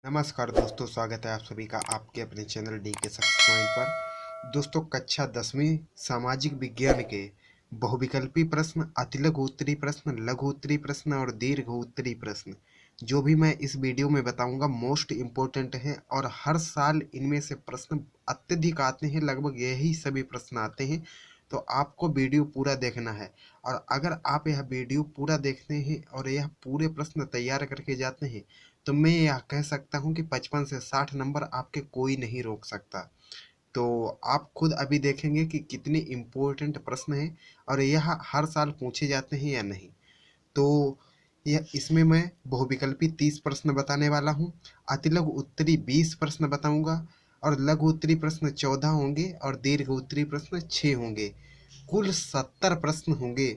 नमस्कार दोस्तों, स्वागत है आप सभी का आपके अपने चैनल डी के सक्सेस पॉइंट पर। दोस्तों, कक्षा 10वीं सामाजिक विज्ञान के बहुविकल्पी प्रश्न, अतिलघु उत्तरी प्रश्न, लघु उत्तरी प्रश्न और दीर्घ उत्तरी प्रश्न जो भी मैं इस वीडियो में बताऊंगा मोस्ट इम्पोर्टेंट हैं और हर साल इनमें से प्रश्न अत्यधिक आते हैं। लगभग यही सभी प्रश्न आते हैं, तो आपको वीडियो पूरा देखना है। और अगर आप यह वीडियो पूरा देखते हैं और यह पूरे प्रश्न तैयार करके जाते हैं तो मैं यह कह सकता हूं कि 55 से 60 नंबर आपके कोई नहीं रोक सकता। तो आप खुद अभी देखेंगे कि कितने इम्पोर्टेंट प्रश्न हैं और यह हर साल पूछे जाते हैं या नहीं। तो यह इसमें मैं बहुविकल्पी 30 प्रश्न बताने वाला हूं, अतिलघु उत्तरी 20 प्रश्न बताऊंगा और लघु उत्तरी प्रश्न 14 होंगे और दीर्घ उत्तरी प्रश्न 6 होंगे। कुल 70 प्रश्न होंगे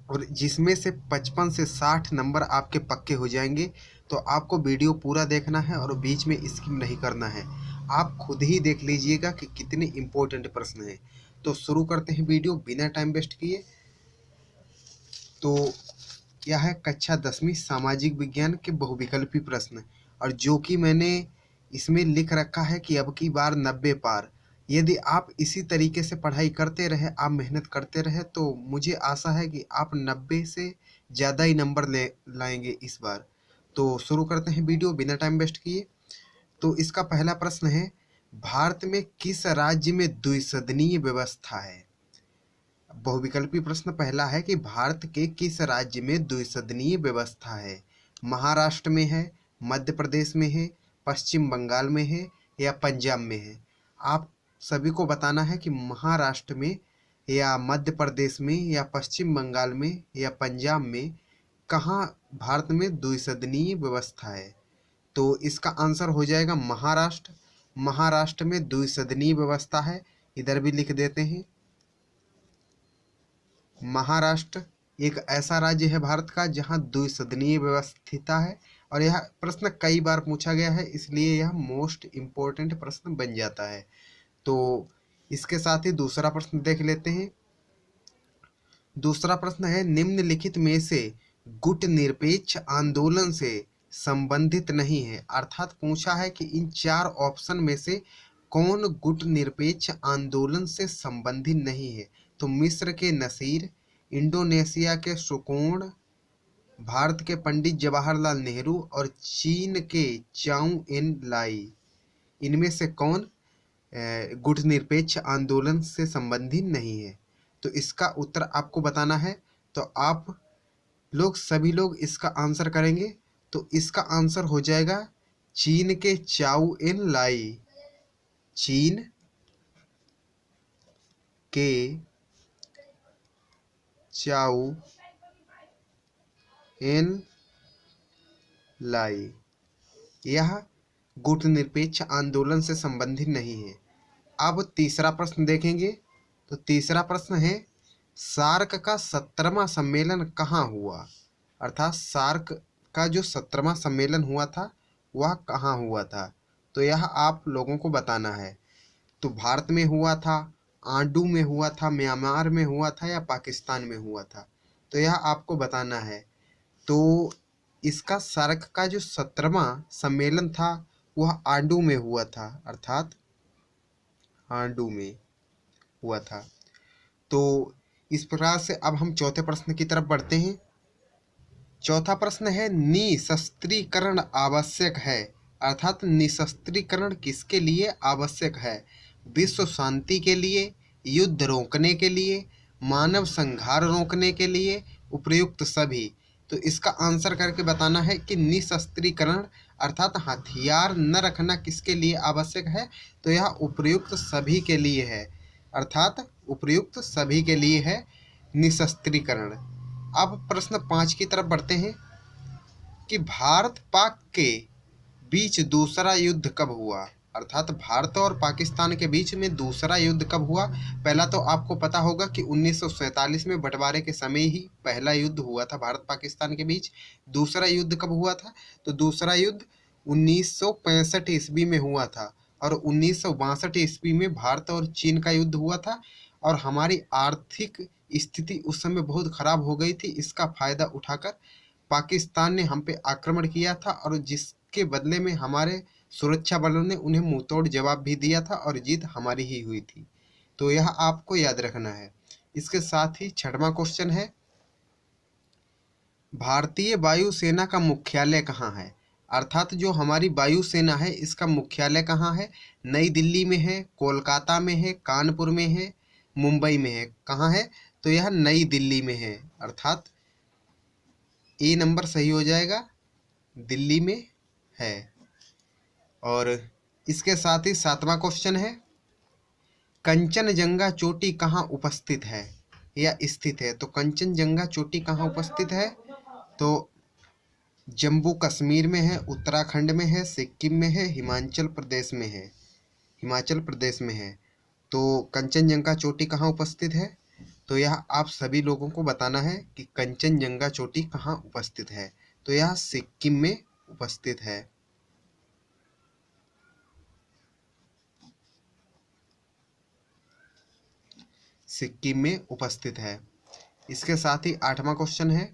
और जिसमें से 55 से 60 नंबर आपके पक्के हो जाएंगे। तो आपको वीडियो पूरा देखना है और बीच में स्किप नहीं करना है। आप खुद ही देख लीजिएगा कि कितने इम्पोर्टेंट प्रश्न हैं। तो शुरू करते हैं वीडियो बिना टाइम वेस्ट किए। तो यह है कक्षा 10वीं सामाजिक विज्ञान के बहुविकल्पी प्रश्न और जो कि मैंने इसमें लिख रखा है कि अब की बार 90 पार। यदि आप इसी तरीके से पढ़ाई करते रहे, आप मेहनत करते रहे, तो मुझे आशा है कि आप 90 से ज़्यादा ही नंबर ले लाएंगे इस बार। तो शुरू करते हैं वीडियो बिना टाइम वेस्ट किए। तो इसका पहला प्रश्न है, भारत में किस राज्य में द्विसदनीय व्यवस्था है? बहुविकल्पी प्रश्न पहला है कि भारत के किस राज्य में द्विसदनीय व्यवस्था है? महाराष्ट्र में है, मध्य प्रदेश में है, पश्चिम बंगाल में है या पंजाब में है? आप सभी को बताना है कि महाराष्ट्र में या मध्य प्रदेश में या पश्चिम बंगाल में या पंजाब में कहाँ भारत में द्विसदनीय व्यवस्था है। तो इसका आंसर हो जाएगा महाराष्ट्र। महाराष्ट्र में द्विसदनीय व्यवस्था है। इधर भी लिख देते हैं, महाराष्ट्र एक ऐसा राज्य है भारत का जहां द्विसदनीय व्यवस्था है। और यह प्रश्न कई बार पूछा गया है, इसलिए यह मोस्ट इम्पोर्टेंट प्रश्न बन जाता है। तो इसके साथ ही दूसरा प्रश्न देख लेते हैं। दूसरा प्रश्न है, निम्नलिखित में से गुट निरपेक्ष आंदोलन से संबंधित नहीं है। अर्थात पूछा है कि इन चार ऑप्शन में से कौन गुट निरपेक्ष आंदोलन से संबंधित नहीं है। तो मिस्र के नसीर, इंडोनेशिया के सुकोण, भारत के पंडित जवाहरलाल नेहरू और चीन के चाउ एन लाई, इनमें से कौन गुट निरपेक्ष आंदोलन से संबंधित नहीं है। तो इसका उत्तर आपको बताना है। तो आप लोग सभी लोग इसका आंसर करेंगे। तो इसका आंसर हो जाएगा चीन के चाउ एन लाई। चीन के चाउ एन लाई, यह गुट निरपेक्ष आंदोलन से संबंधित नहीं है। अब तीसरा प्रश्न देखेंगे। तो तीसरा प्रश्न है, सार्क का 17वां सम्मेलन कहाँ हुआ? अर्थात सार्क का जो 17वां सम्मेलन हुआ था वह कहाँ हुआ था? तो यह आप लोगों को बताना है। तो भारत में हुआ था, आंडू में हुआ था, म्यांमार में हुआ था या पाकिस्तान में हुआ था? तो यह आपको बताना है। तो इसका सार्क का जो 17वां सम्मेलन था वह आंडू में हुआ था, अर्थात आंडू में हुआ था। तो इस प्रकार से अब हम चौथे प्रश्न की तरफ बढ़ते हैं। चौथा प्रश्न है, निशस्त्रीकरण आवश्यक है। अर्थात निशस्त्रीकरण किसके लिए आवश्यक है? विश्व शांति के लिए, युद्ध रोकने के लिए, मानव संहार रोकने के लिए, उपयुक्त सभी। तो इसका आंसर करके बताना है कि निशस्त्रीकरण अर्थात हथियार न रखना किसके लिए आवश्यक है? तो यह उपयुक्त सभी के लिए है, अर्थात उपयुक्त सभी के लिए है निशस्त्रीकरण। अब प्रश्न 5 की तरफ बढ़ते हैं कि भारत पाक के बीच दूसरा युद्ध कब हुआ? अर्थात भारत और पाकिस्तान के बीच में दूसरा युद्ध कब हुआ? पहला तो आपको पता होगा कि 1947 में बंटवारे के समय ही पहला युद्ध हुआ था भारत पाकिस्तान के बीच। दूसरा युद्ध कब हुआ था? तो दूसरा युद्ध 1965 ईस्वी में हुआ था और 1962 ईस्वी में भारत और चीन का युद्ध हुआ था। और हमारी आर्थिक स्थिति उस समय बहुत खराब हो गई थी। इसका फायदा उठाकर पाकिस्तान ने हम पे आक्रमण किया था और जिस जिसके बदले में हमारे सुरक्षा बलों ने उन्हें मुंहतोड़ जवाब भी दिया था और जीत हमारी ही हुई थी। तो यह आपको याद रखना है। इसके साथ ही छठवां क्वेश्चन है, भारतीय वायुसेना का मुख्यालय कहाँ है? अर्थात जो हमारी वायुसेना है इसका मुख्यालय कहाँ है? नई दिल्ली में है, कोलकाता में है, कानपुर में है, मुंबई में है? कहाँ है? तो यह नई दिल्ली में है। अर्थात ए नंबर सही हो जाएगा, दिल्ली में है। और इसके साथ ही सातवां क्वेश्चन है, कंचनजंगा चोटी कहाँ उपस्थित है या स्थित है? तो कंचनजंगा चोटी कहाँ उपस्थित है? तो जम्मू कश्मीर में है, उत्तराखंड में है, सिक्किम में है, हिमाचल प्रदेश में है। हिमाचल प्रदेश में है। तो कंचनजंगा चोटी कहाँ उपस्थित है? तो यह आप सभी लोगों को बताना है कि कंचनजंगा चोटी कहाँ उपस्थित है। तो यह सिक्किम में उपस्थित है। सिक्किम में उपस्थित है। इसके साथ ही आठवां क्वेश्चन है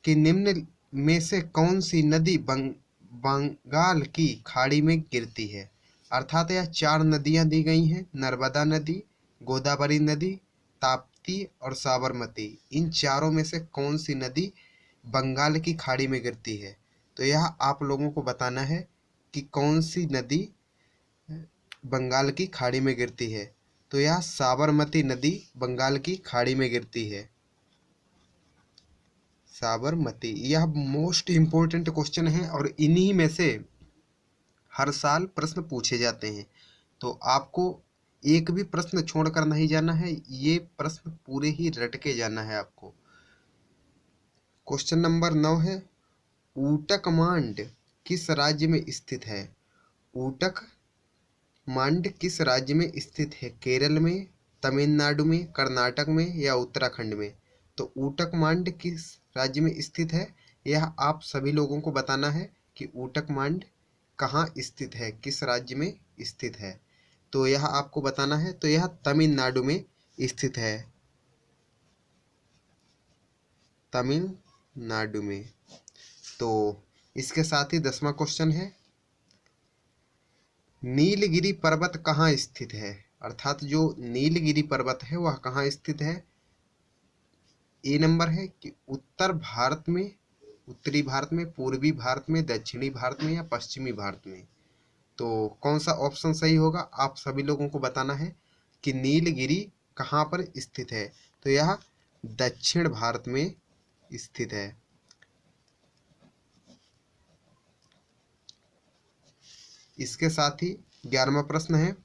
कि निम्न में से कौन सी नदी बंगाल की खाड़ी में गिरती है? अर्थात यह चार नदियां दी गई हैं, नर्मदा नदी, गोदावरी नदी, ताप्ती और साबरमती। इन चारों में से कौन सी नदी बंगाल की खाड़ी में गिरती है? तो यह आप लोगों को बताना है कि कौन सी नदी बंगाल की खाड़ी में गिरती है। तो यह साबरमती नदी बंगाल की खाड़ी में गिरती है। साबरमती। यह मोस्ट इम्पोर्टेंट क्वेश्चन है और इन्हीं में से हर साल प्रश्न पूछे जाते हैं। तो आपको एक भी प्रश्न छोड़कर नहीं जाना है, ये प्रश्न पूरे ही रट के जाना है आपको। क्वेश्चन नंबर 9 है, ऊटक मांड किस राज्य में स्थित है? ऊटक मांड किस राज्य में स्थित है? केरल में, तमिलनाडु में, कर्नाटक में या उत्तराखंड में? तो ऊटक मांड किस राज्य में स्थित है? यह आप सभी लोगों को बताना है कि ऊटक मांड कहाँ स्थित है, किस राज्य में स्थित है। तो यह आपको बताना है। तो यह तमिलनाडु में स्थित है, तमिलनाडु में। तो इसके साथ ही 10वां क्वेश्चन है, नीलगिरी पर्वत कहाँ स्थित है? अर्थात जो नीलगिरी पर्वत है वह कहाँ स्थित है? ए नंबर है कि उत्तर भारत में, उत्तरी भारत में, पूर्वी भारत में, दक्षिणी भारत में या पश्चिमी भारत में? तो कौन सा ऑप्शन सही होगा आप सभी लोगों को बताना है कि नीलगिरी कहाँ पर स्थित है। तो यह दक्षिण भारत में स्थित है। इसके साथ ही 11वां प्रश्न है,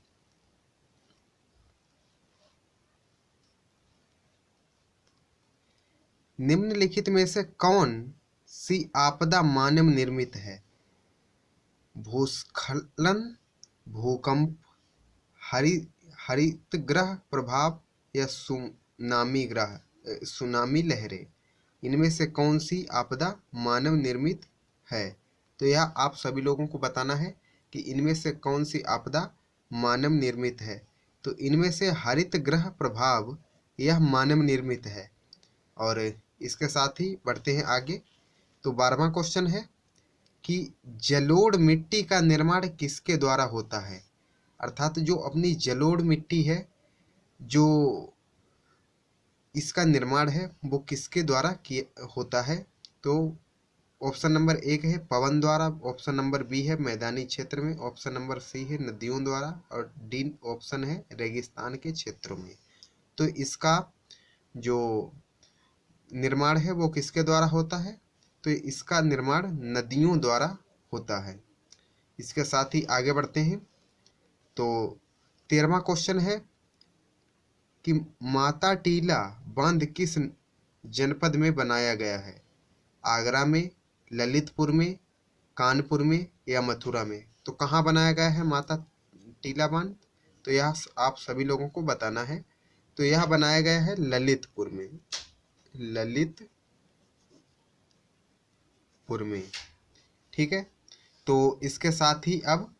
निम्नलिखित में से कौन सी आपदा मानव निर्मित है? भूस्खलन, भूकंप, हरितगृह प्रभाव या सुनामी लहरें? इनमें से कौन सी आपदा मानव निर्मित है? तो यह आप सभी लोगों को बताना है कि इनमें से कौन सी आपदा मानव निर्मित है। तो इनमें से हरितगृह प्रभाव यह मानव निर्मित है। और इसके साथ ही बढ़ते हैं आगे। तो 12वां क्वेश्चन है कि जलोढ़ मिट्टी का निर्माण किसके द्वारा होता है? अर्थात जो अपनी जलोढ़ मिट्टी है, जो इसका निर्माण है वो किसके द्वारा किया होता है? तो ऑप्शन नंबर 1 है पवन द्वारा, ऑप्शन नंबर बी है मैदानी क्षेत्र में, ऑप्शन नंबर सी है नदियों द्वारा और डी ऑप्शन है रेगिस्तान के क्षेत्रों में। तो इसका जो निर्माण है वो किसके द्वारा होता है? तो इसका निर्माण नदियों द्वारा होता है। इसके साथ ही आगे बढ़ते हैं। तो 13वां क्वेश्चन है कि माता टीला बांध किस जनपद में बनाया गया है? आगरा में, ललितपुर में, कानपुर में या मथुरा में? तो कहाँ बनाया गया है माता टीला बांध? तो यह आप सभी लोगों को बताना है। तो यह बनाया गया है ललितपुर में, ललितपुर में। ठीक है। तो इसके साथ ही अब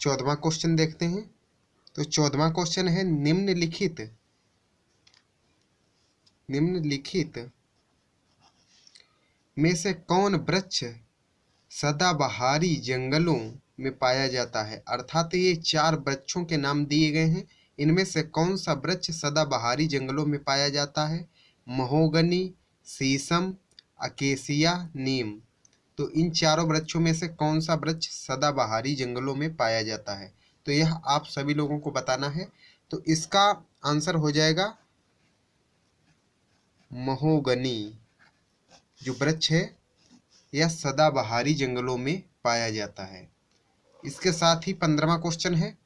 14वां क्वेश्चन देखते हैं। तो 14वां क्वेश्चन है, निम्नलिखित में से कौन वृक्ष सदाबहारी जंगलों में पाया जाता है। अर्थात ये 4 वृक्षों के नाम दिए गए हैं। इनमें से कौन सा वृक्ष सदाबहारी जंगलों में पाया जाता है? महोगनी, शीशम, अकेसिया, नीम। तो इन चारों वृक्षों में से कौन सा वृक्ष सदाबहारी जंगलों में पाया जाता है? तो यह आप सभी लोगों को बताना है। तो इसका आंसर हो जाएगा महोगनी जो वृक्ष है यह सदाबहारी जंगलों में पाया जाता है। इसके साथ ही 15वां क्वेश्चन है,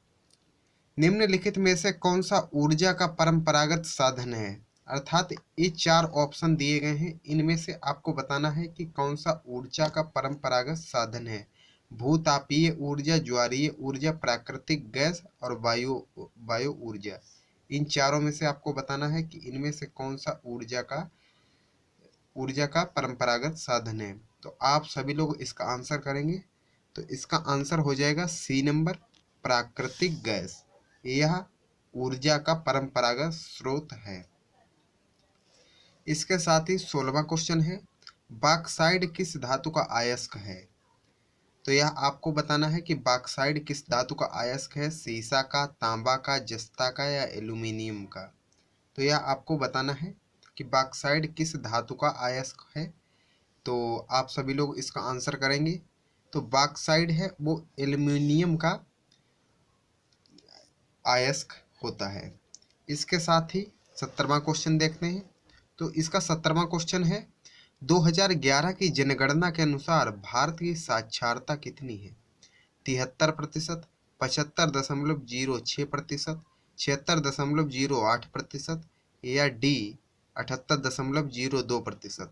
निम्नलिखित में से कौन सा ऊर्जा का परंपरागत साधन है? अर्थात ये 4 ऑप्शन दिए गए हैं, इनमें से आपको बताना है कि कौन सा ऊर्जा का परंपरागत साधन है। भूतापीय ऊर्जा, ज्वारीय ऊर्जा, प्राकृतिक गैस और वायु ऊर्जा। इन चारों में से आपको बताना है कि इनमें से कौन सा ऊर्जा का परंपरागत साधन है। तो आप सभी लोग इसका आंसर करेंगे। तो इसका आंसर हो जाएगा सी नंबर, प्राकृतिक गैस। यह ऊर्जा का परंपरागत स्रोत है। इसके साथ ही 16वां क्वेश्चन है, बॉक्साइट किस धातु का अयस्क है? तो यह आपको बताना है कि बॉक्साइट किस धातु का अयस्क है। सीसा का, तांबा का, जस्ता का या एल्यूमिनियम का। तो यह आपको बताना है कि बॉक्साइट किस धातु का अयस्क है। तो आप सभी लोग इसका आंसर करेंगे। तो बॉक्साइट है वो एल्यूमिनियम का अयस्क होता है। इसके साथ ही 17वां क्वेश्चन देखते हैं। तो इसका 17वां क्वेश्चन है, 2011 की जनगणना के अनुसार भारत की साक्षरता कितनी है? 73%, 75.06%, 76.08% या डी 78.02%।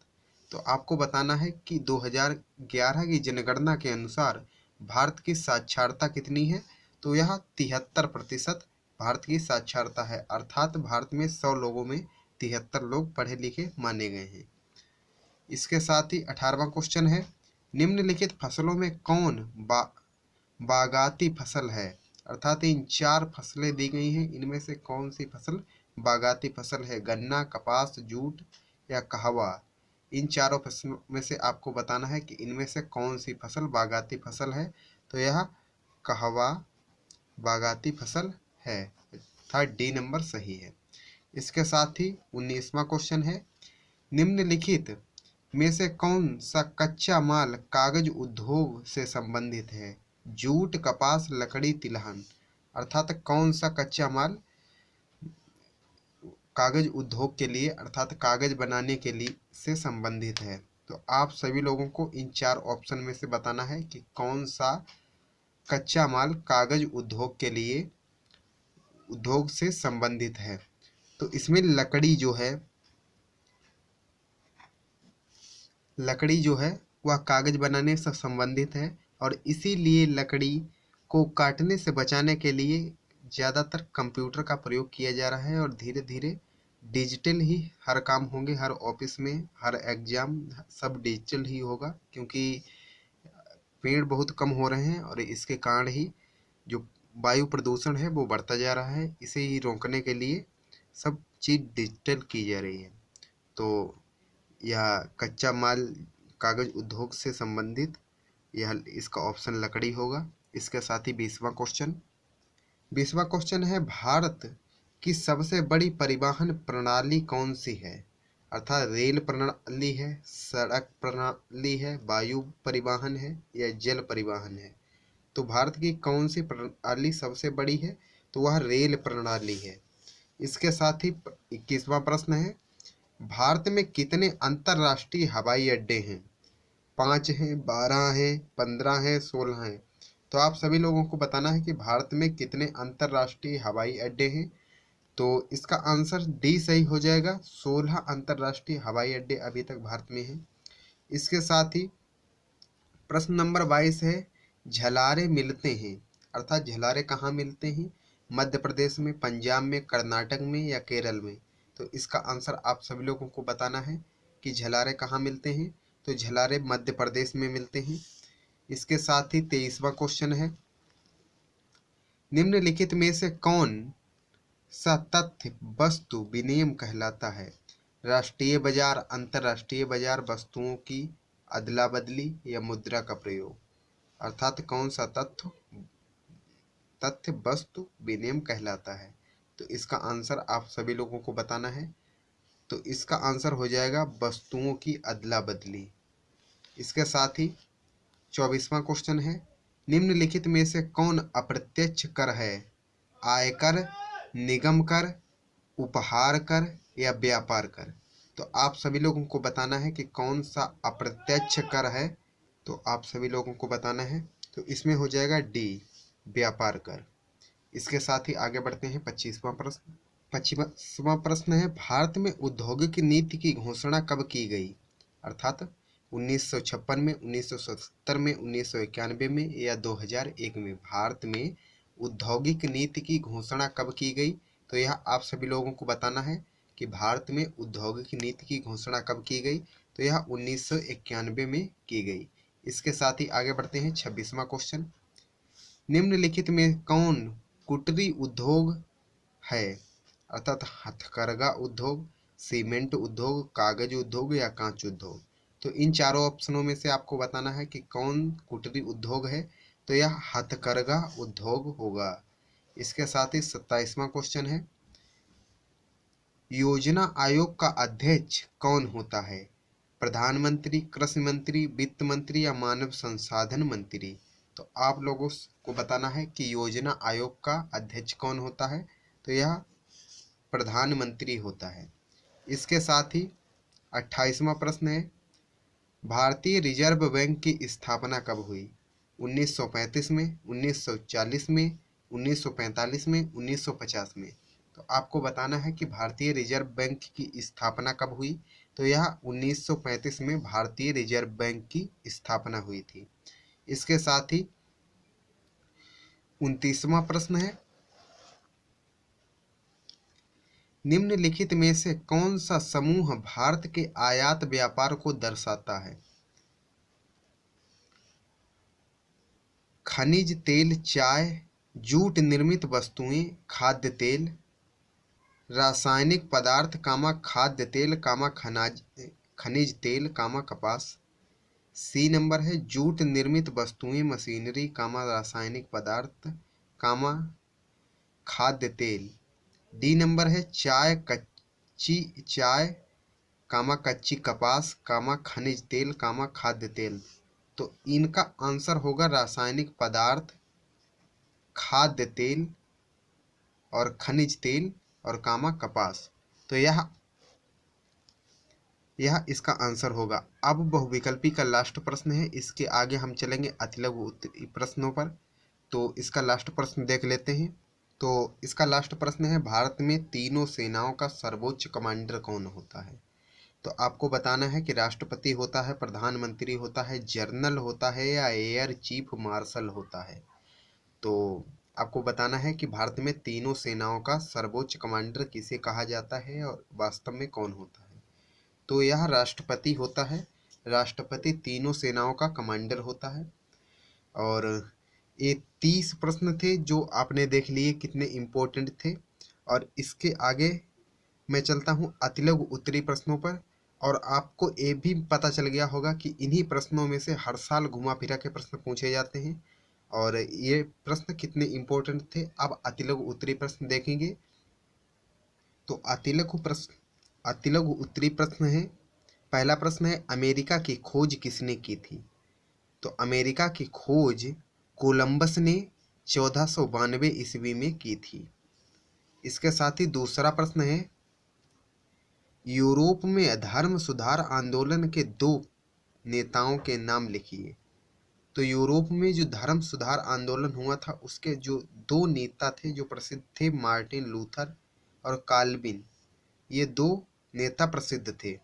तो आपको बताना है कि 2011 की जनगणना के अनुसार भारत की साक्षरता कितनी है। तो यह 73% भारत की साक्षरता है। अर्थात भारत में 100 लोगों में 73 लोग पढ़े लिखे माने गए हैं। इसके साथ ही 18वां क्वेश्चन है, निम्नलिखित फसलों में कौन बागाती फसल है? अर्थात इन 4 फसलें दी गई हैं, इनमें से कौन सी फसल बागाती फसल है? गन्ना, कपास, जूट या कहवा। इन चारों फसलों में से आपको बताना है कि इनमें से कौन सी फसल बागाती फसल है। तो यह कहवा बागाती फसल है। अर्थात डी नंबर सही है। इसके साथ ही 19वां क्वेश्चन है, निम्नलिखित में से कौन सा कच्चा माल कागज उद्योग से संबंधित है? जूट, कपास, लकड़ी, तिलहन। अर्थात कौन सा कच्चा माल कागज उद्योग के लिए अर्थात कागज बनाने के लिए से संबंधित है। तो आप सभी लोगों को इन 4 ऑप्शन में से बताना है कि कौन सा कच्चा माल कागज उद्योग के लिए उद्योग से संबंधित है। तो इसमें लकड़ी जो है वह कागज बनाने से संबंधित है और इसीलिए लकड़ी को काटने से बचाने के लिए ज़्यादातर कंप्यूटर का प्रयोग किया जा रहा है और धीरे धीरे डिजिटल ही हर काम होंगे। हर ऑफिस में, हर एग्जाम सब डिजिटल ही होगा, क्योंकि पेड़ बहुत कम हो रहे हैं और इसके कारण ही जो वायु प्रदूषण है वो बढ़ता जा रहा है। इसे ही रोकने के लिए सब चीज़ डिजिटल की जा रही है। तो यह कच्चा माल कागज उद्योग से संबंधित यह इसका ऑप्शन लकड़ी होगा। इसके साथ ही 20वां क्वेश्चन है, भारत की सबसे बड़ी परिवहन प्रणाली कौन सी है? अर्थात रेल प्रणाली है, सड़क प्रणाली है, वायु परिवहन है या जल परिवहन है। तो भारत की कौन सी प्रणाली सबसे बड़ी है? तो वह रेल प्रणाली है। इसके साथ ही 21वां प्रश्न है, भारत में कितने अंतर्राष्ट्रीय हवाई अड्डे हैं? 5 हैं, 12 हैं, 15 हैं, 16 हैं। तो आप सभी लोगों को बताना है कि भारत में कितने अंतर्राष्ट्रीय हवाई अड्डे हैं। तो इसका आंसर डी सही हो जाएगा। 16 अंतर्राष्ट्रीय हवाई अड्डे अभी तक भारत में हैं। इसके साथ ही प्रश्न नंबर 22 है, झलारे मिलते हैं। अर्थात झलारे कहाँ मिलते हैं? मध्य प्रदेश में, पंजाब में, कर्नाटक में या केरल में। तो इसका आंसर आप सभी लोगों को बताना है कि झलारे कहाँ मिलते हैं। तो झलारे मध्य प्रदेश में मिलते हैं। इसके साथ ही 23वां क्वेश्चन है, निम्नलिखित में से कौन सा तथ्य वस्तु विनिमय कहलाता है? राष्ट्रीय बाजार, अंतर्राष्ट्रीय बाजार, वस्तुओं की अदला बदली या मुद्रा का प्रयोग। अर्थात कौन सा तथ्य वस्तु विनिमय कहलाता है। तो इसका आंसर आप सभी लोगों को बताना है। तो इसका आंसर हो जाएगा वस्तुओं की अदला बदली। इसके साथ ही 24वां क्वेश्चन है, निम्नलिखित में से कौन अप्रत्यक्ष कर है? आयकर, निगम कर, उपहार कर या व्यापार कर। तो आप सभी लोगों को बताना है कि कौन सा अप्रत्यक्ष कर है। तो आप सभी लोगों को बताना है। तो इसमें हो जाएगा डी, व्यापार कर। इसके साथ ही आगे बढ़ते हैं 25वां प्रश्न। 25वां प्रश्न है, भारत में औद्योगिक नीति की घोषणा कब की गई? अर्थात 1956 में, 1970 में, 1991 में या 2001 में भारत में औद्योगिक नीति की घोषणा कब की गई? तो यह आप सभी लोगों को बताना है कि भारत में औद्योगिक नीति की घोषणा कब की गई। तो यह 1991 में की गई। इसके साथ ही आगे बढ़ते हैं 26वां क्वेश्चन। निम्नलिखित में कौन कुटीर उद्योग है? अर्थात हथकरघा उद्योग, सीमेंट उद्योग, कागज उद्योग या कांच उद्योग। तो इन चारों ऑप्शनों में से आपको बताना है कि कौन कुटीर उद्योग है। तो यह हथकरघा उद्योग होगा। इसके साथ ही 27वां क्वेश्चन है, योजना आयोग का अध्यक्ष कौन होता है? प्रधानमंत्री, कृषि मंत्री, वित्त मंत्री या मानव संसाधन मंत्री। तो आप लोगों को बताना है कि योजना आयोग का अध्यक्ष कौन होता है। तो यह प्रधानमंत्री होता है। इसके साथ ही 28वां प्रश्न है, भारतीय रिजर्व बैंक की स्थापना कब हुई? 1935 में, 1940 में, 1945 में, 1950 में। तो आपको बताना है कि भारतीय रिजर्व बैंक की स्थापना कब हुई। तो यह 1935 में भारतीय रिजर्व बैंक की स्थापना हुई थी। इसके साथ ही 29वां प्रश्न है, निम्नलिखित में से कौन सा समूह भारत के आयात व्यापार को दर्शाता है? खनिज तेल, चाय, जूट निर्मित वस्तुएं, खाद्य तेल, रासायनिक पदार्थ, खाद्य तेल, खनिज तेल, कपास। सी नंबर है जूट निर्मित वस्तुएं, मशीनरी, रासायनिक पदार्थ, खाद्य तेल। डी नंबर है चाय, कच्ची चाय, कच्ची कपास, खनिज तेल, खाद्य तेल। तो इनका आंसर होगा रासायनिक पदार्थ, खाद्य तेल और खनिज तेल और कपास। तो यह इसका आंसर होगा। अब बहुविकल्पी का लास्ट प्रश्न है। इसके आगे हम चलेंगे अतिलघु उत्तरी प्रश्नों पर। तो इसका लास्ट प्रश्न देख लेते हैं। तो इसका लास्ट प्रश्न है, भारत में तीनों सेनाओं का सर्वोच्च कमांडर कौन होता है? तो आपको बताना है कि राष्ट्रपति होता है, प्रधानमंत्री होता है, जनरल होता है या एयर चीफ मार्शल होता है। तो आपको बताना है कि भारत में तीनों सेनाओं का सर्वोच्च कमांडर किसे कहा जाता है और वास्तव में कौन होता है। तो यह राष्ट्रपति होता है। राष्ट्रपति तीनों सेनाओं का कमांडर होता है। और ये 30 प्रश्न थे जो आपने देख लिए कितने इम्पोर्टेंट थे। और इसके आगे मैं चलता हूँ अतिलघु उत्तरी प्रश्नों पर। और आपको ये भी पता चल गया होगा कि इन्हीं प्रश्नों में से हर साल घुमा फिरा के प्रश्न पूछे जाते हैं और ये प्रश्न कितने इम्पोर्टेंट थे। अब अतिलघु उत्तरी प्रश्न देखेंगे। तो अतिलघु उत्तरी प्रश्न है। पहला प्रश्न है, अमेरिका की खोज किसने की थी? तो अमेरिका की खोज कोलंबस ने 1492 ईस्वी में की थी। इसके साथ ही दूसरा प्रश्न है, यूरोप में धर्म सुधार आंदोलन के 2 नेताओं के नाम लिखिए। तो यूरोप में जो धर्म सुधार आंदोलन हुआ था उसके जो 2 नेता थे जो प्रसिद्ध थे, मार्टिन लूथर और काल्विन। ये 2 नेता प्रसिद्ध थे।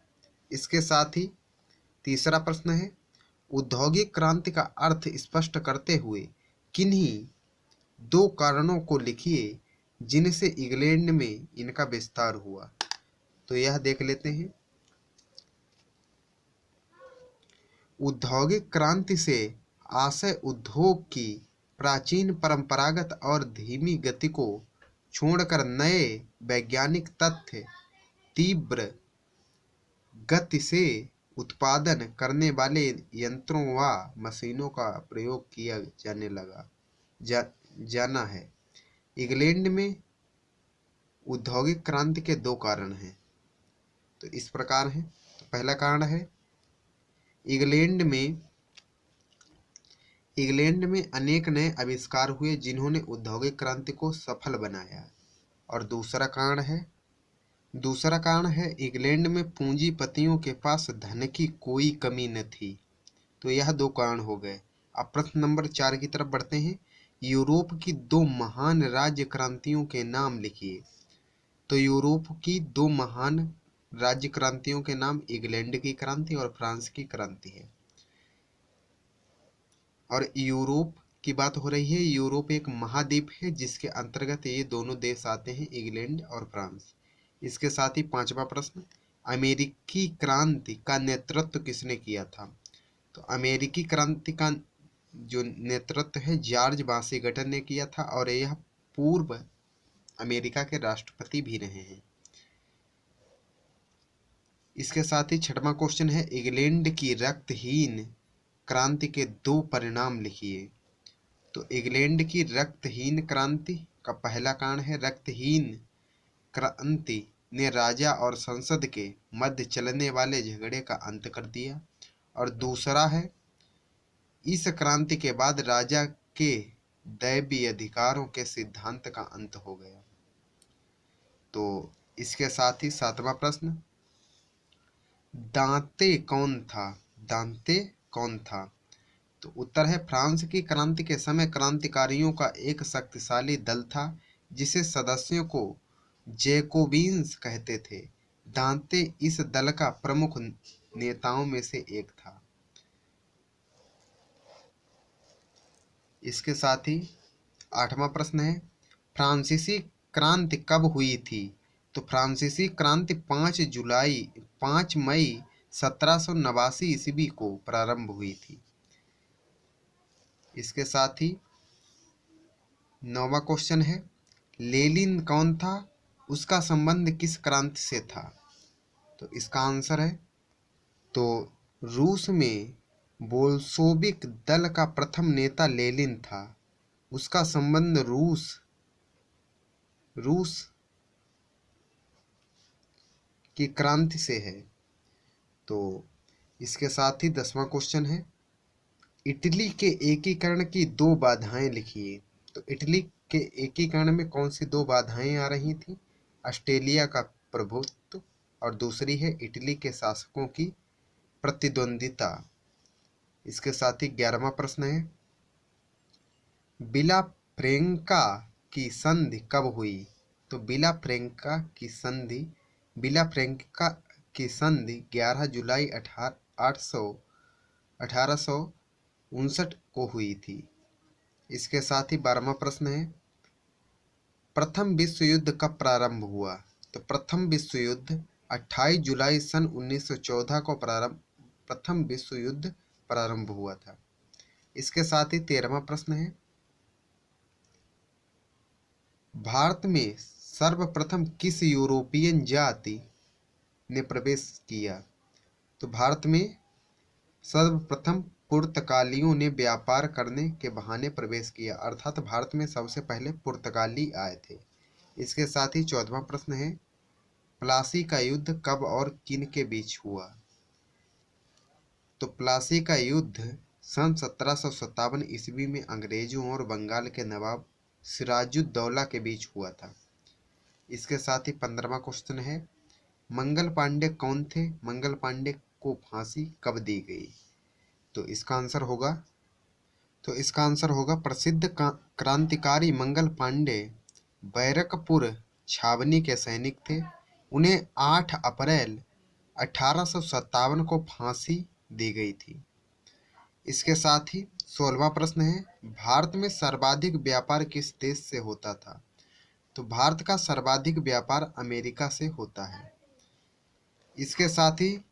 इसके साथ ही तीसरा प्रश्न है, औद्योगिक क्रांति का अर्थ स्पष्ट करते हुए किन्हीं 2 कारणों को लिखिए जिनसे इंग्लैंड में इनका विस्तार हुआ। तो यह देख लेते हैं। औद्योगिक क्रांति से आशय उद्योग की प्राचीन परंपरागत और धीमी गति को छोड़कर नए वैज्ञानिक तथ्य तीव्र गति से उत्पादन करने वाले यंत्रों व मशीनों का प्रयोग किया जाना है। इंग्लैंड में औद्योगिक क्रांति के दो कारण हैं, तो इस प्रकार हैं। तो पहला कारण है इंग्लैंड में अनेक नए आविष्कार हुए जिन्होंने औद्योगिक क्रांति को सफल बनाया। और दूसरा कारण है इंग्लैंड में पूंजीपतियों के पास धन की कोई कमी न थी। तो यह दो कारण हो गए। अब प्रश्न नंबर 4 की तरफ बढ़ते हैं। यूरोप की दो महान राज्य क्रांतियों के नाम लिखिए। तो यूरोप की दो महान राज्य क्रांतियों के नाम इंग्लैंड की क्रांति और फ्रांस की क्रांति है। और यूरोप की बात हो रही है। यूरोप एक महाद्वीप है जिसके अंतर्गत ये दोनों देश आते हैं, इंग्लैंड और फ्रांस। इसके साथ ही 5वां प्रश्न, अमेरिकी क्रांति का नेतृत्व किसने किया था? तो अमेरिकी क्रांति का जो नेतृत्व है जॉर्ज वाशिंगटन ने किया था और यह पूर्व अमेरिका के राष्ट्रपति भी रहे हैं। इसके साथ ही 6वां क्वेश्चन है, इंग्लैंड की रक्तहीन क्रांति के दो परिणाम लिखिए। तो इंग्लैंड की रक्तहीन क्रांति का पहला कारण है रक्तहीन क्रांति ने राजा और संसद के मध्य चलने वाले झगड़े का अंत कर दिया। और दूसरा है इस क्रांति के बाद राजा के दैवीय अधिकारों के सिद्धांत का अंत हो गया। तो इसके साथ ही 7वां प्रश्न, दांते कौन था? तो उत्तर है फ्रांस की क्रांति के समय क्रांतिकारियों का एक शक्तिशाली दल था जिसे सदस्यों को जैकोबिन्स कहते थे। दांते इस दल का प्रमुख नेताओं में से एक था। इसके साथ ही 8वां प्रश्न है, फ्रांसीसी क्रांति कब हुई थी? तो फ्रांसीसी क्रांति 5 मई 1789 ईस्वी को प्रारंभ हुई थी। इसके साथ ही 9वां क्वेश्चन है, लेनिन कौन था? उसका संबंध किस क्रांति से था? तो इसका आंसर है, तो रूस में बोल्शेविक दल का प्रथम नेता लेनिन था। उसका संबंध रूस की क्रांति से है। तो इसके साथ ही 10वां क्वेश्चन है, इटली के एकीकरण की दो बाधाएं लिखिए। तो इटली के एकीकरण में कौन सी दो बाधाएं आ रही थी? ऑस्ट्रेलिया का प्रभुत्व और दूसरी है इटली के शासकों की प्रतिद्वंदिता। इसके साथ ही 11वां प्रश्न है, विला फ्रैंका की संधि कब हुई? तो विला फ्रैंका की संधि 11 जुलाई 1859 को हुई थी। इसके साथ ही 12वां प्रश्न है, प्रथम विश्व युद्ध कब प्रारंभ हुआ? तो प्रथम विश्व युद्ध 28 जुलाई सन 1914 को प्रथम विश्व युद्ध प्रारंभ हुआ था। इसके साथ ही 13वां प्रश्न है, भारत में सर्वप्रथम किस यूरोपियन जाति ने प्रवेश किया? तो भारत में सर्वप्रथम पुर्तगालियों ने व्यापार करने के बहाने प्रवेश किया, अर्थात भारत में सबसे पहले पुर्तगाली आए थे। इसके साथ ही 14वां प्रश्न है, प्लासी का युद्ध कब और किन के बीच हुआ? तो प्लासी का युद्ध सन 1757 ईस्वी में अंग्रेजों और बंगाल के नवाब सिराजुद्दौला के बीच हुआ था। इसके साथ ही 15वां क्वेश्चन है, मंगल पांडे कौन थे? मंगल पांडे को फांसी कब दी गई? तो इसका आंसर होगा प्रसिद्ध क्रांतिकारी मंगल पांडे बैरकपुर छावनी के सैनिक थे। उन्हें 8 अप्रैल 1857 को फांसी दी गई थी। इसके साथ ही 16वां प्रश्न है, भारत में सर्वाधिक व्यापार किस देश से होता था? तो भारत का सर्वाधिक व्यापार अमेरिका से होता है। इसके साथ ही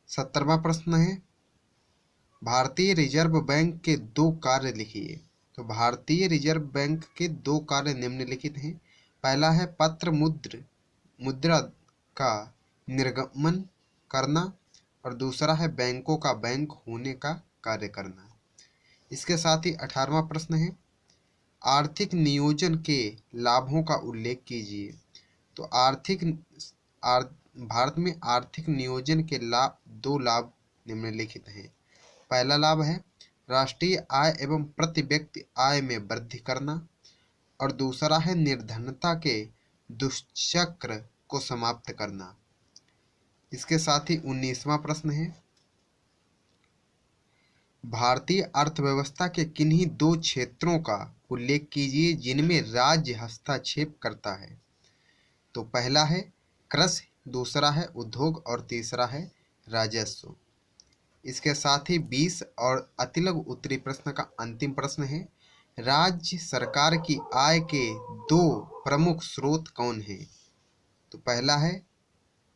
17वां प्रश्न है, भारतीय रिजर्व बैंक के दो कार्य लिखिए। तो भारतीय रिजर्व बैंक के दो कार्य निम्नलिखित हैं। पहला है पत्र मुद्रा का निर्गमन करना और दूसरा है बैंकों का बैंक होने का कार्य करना। इसके साथ ही 18वां प्रश्न है आर्थिक नियोजन के लाभों का उल्लेख कीजिए। तो आर, भारत में आर्थिक नियोजन के दो लाभ निम्नलिखित हैं। पहला लाभ है राष्ट्रीय आय एवं प्रति व्यक्ति आय में वृद्धि करना और दूसरा है निर्धनता के दुष्चक्र को समाप्त करना। इसके साथ ही 19वां प्रश्न है भारतीय अर्थव्यवस्था के किन्हीं दो क्षेत्रों का उल्लेख कीजिए जिनमें राज्य हस्तक्षेप करता है। तो पहला है कृषि, दूसरा है उद्योग और तीसरा है राजस्व। इसके साथ ही 20 और अतिलघु उत्तरी प्रश्न का अंतिम प्रश्न है राज्य सरकार की आय के दो प्रमुख स्रोत कौन हैं। तो पहला है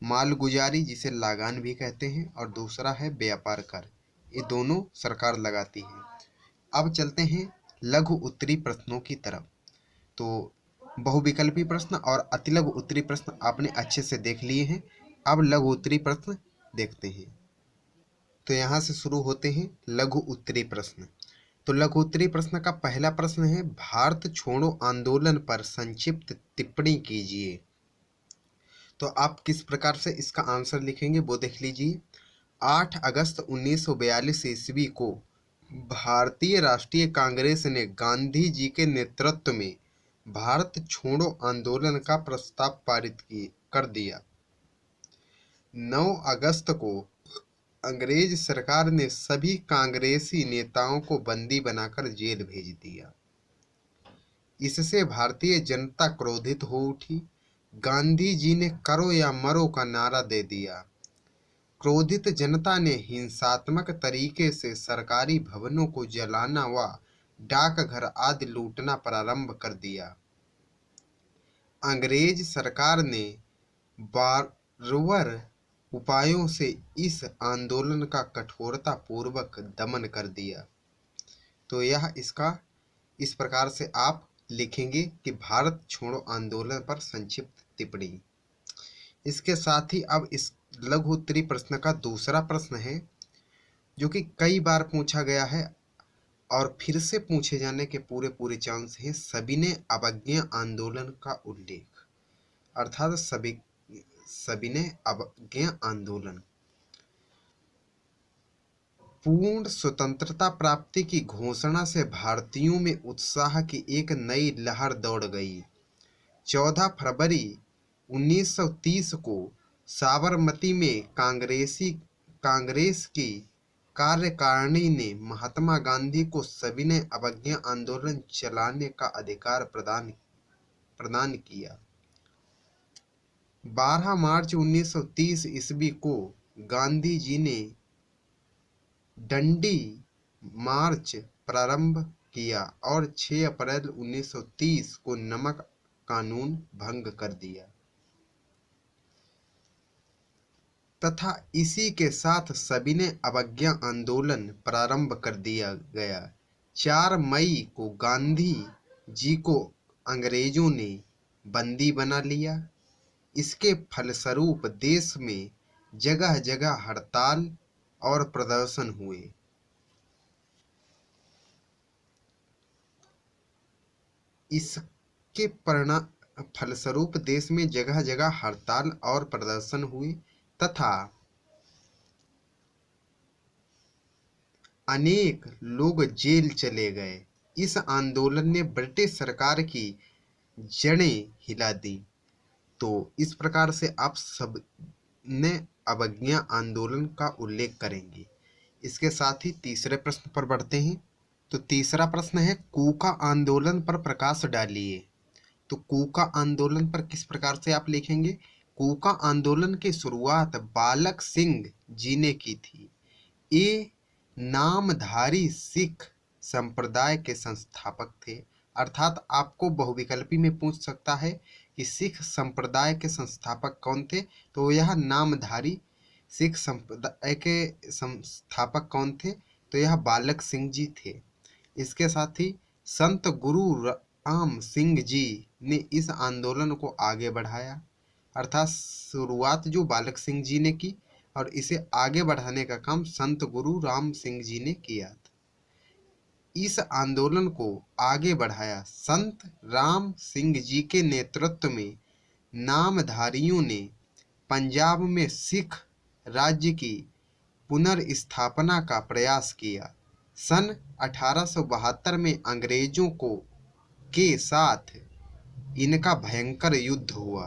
मालगुजारी जिसे लागान भी कहते हैं और दूसरा है व्यापार कर। ये दोनों सरकार लगाती है। अब चलते हैं लघु उत्तरी प्रश्नों की तरफ। तो बहुविकल्पी प्रश्न और अतिलघु उत्तरी प्रश्न आपने अच्छे से देख लिए हैं। अब लघु उत्तरी प्रश्न देखते हैं। तो यहाँ से शुरू होते हैं लघु उत्तरी प्रश्न। तो लघु उत्तरी प्रश्न का पहला प्रश्न है भारत छोड़ो आंदोलन पर संक्षिप्त टिप्पणी कीजिए। तो आप किस प्रकार से इसका आंसर लिखेंगे वो देख लीजिए। 8 अगस्त 1942 ईस्वी को भारतीय राष्ट्रीय कांग्रेस ने गांधी जी के नेतृत्व में भारत छोड़ो आंदोलन का प्रस्ताव पारित कर दिया। 9 अगस्त को अंग्रेज सरकार ने सभी कांग्रेसी नेताओं को बंदी बनाकर जेल भेज दिया। इससे भारतीय जनता क्रोधित हो उठी। गांधी जी ने करो या मरो का नारा दे दिया। क्रोधित जनता ने हिंसात्मक तरीके से सरकारी भवनों को जलाना व डाकघर आदि लूटना प्रारंभ कर दिया। अंग्रेज सरकार ने बारवर उपायों से इस आंदोलन का कठोरता पूर्वक दमन कर दिया। तो यह इसका इस प्रकार से आप लिखेंगे कि भारत छोड़ो आंदोलन पर संक्षिप्त टिप्पणी। इसके साथ ही अब इस लघु उत्तरी प्रश्न का दूसरा प्रश्न है जो कि कई बार पूछा गया है और फिर से पूछे जाने के पूरे चांस हैं। सविनय अवज्ञा आंदोलन का उल्लेख, अर्थात सविनय अवज्ञा आंदोलन। पूर्ण स्वतंत्रता प्राप्ति की घोषणा से भारतीयों में उत्साह की एक नई लहर दौड़ गई। 14 फरवरी 1930 को साबरमती में कांग्रेस की कार्यकारिणी ने महात्मा गांधी को सविनय अवज्ञा आंदोलन चलाने का अधिकार प्रदान किया। 12 मार्च 1930 ईस्वी को गांधी जी ने डंडी मार्च प्रारंभ किया और 6 अप्रैल 1930 को नमक कानून भंग कर दिया तथा इसी के साथ सविनय अवज्ञा आंदोलन प्रारंभ कर दिया गया। 4 मई को गांधी जी को अंग्रेजों ने बंदी बना लिया। इसके फलस्वरूप देश में जगह जगह हड़ताल और प्रदर्शन हुए। इसके फलस्वरूप देश में जगह जगह हड़ताल और प्रदर्शन हुए तथा अनेक लोग जेल चले गए। इस आंदोलन ने ब्रिटिश सरकार की जड़ें हिला दी। तो इस प्रकार से आप सब ने अवज्ञा आंदोलन का उल्लेख करेंगे। इसके साथ ही तीसरे प्रश्न पर बढ़ते हैं। तो तीसरा प्रश्न है कूका आंदोलन पर प्रकाश डालिए। तो कूका आंदोलन पर किस प्रकार से आप लिखेंगे। कूका आंदोलन की शुरुआत बालक सिंह जी ने की थी। ये नामधारी सिख संप्रदाय के संस्थापक थे। अर्थात आपको बहुविकल्पी में पूछ सकता है कि सिख संप्रदाय के संस्थापक कौन थे। तो यह नामधारी सिख संप्रदाय के संस्थापक कौन थे। तो यह बालक सिंह जी थे। इसके साथ ही संत गुरु राम सिंह जी ने इस आंदोलन को आगे बढ़ाया। अर्थात शुरुआत जो बालक सिंह जी ने की और इसे आगे बढ़ाने का काम संत गुरु राम सिंह जी ने किया था। इस आंदोलन को आगे बढ़ाया संत राम सिंह जी के नेतृत्व में नामधारियों ने पंजाब में सिख राज्य की पुनर्स्थापना का प्रयास किया। सन 1872 में अंग्रेजों के साथ इनका भयंकर युद्ध हुआ।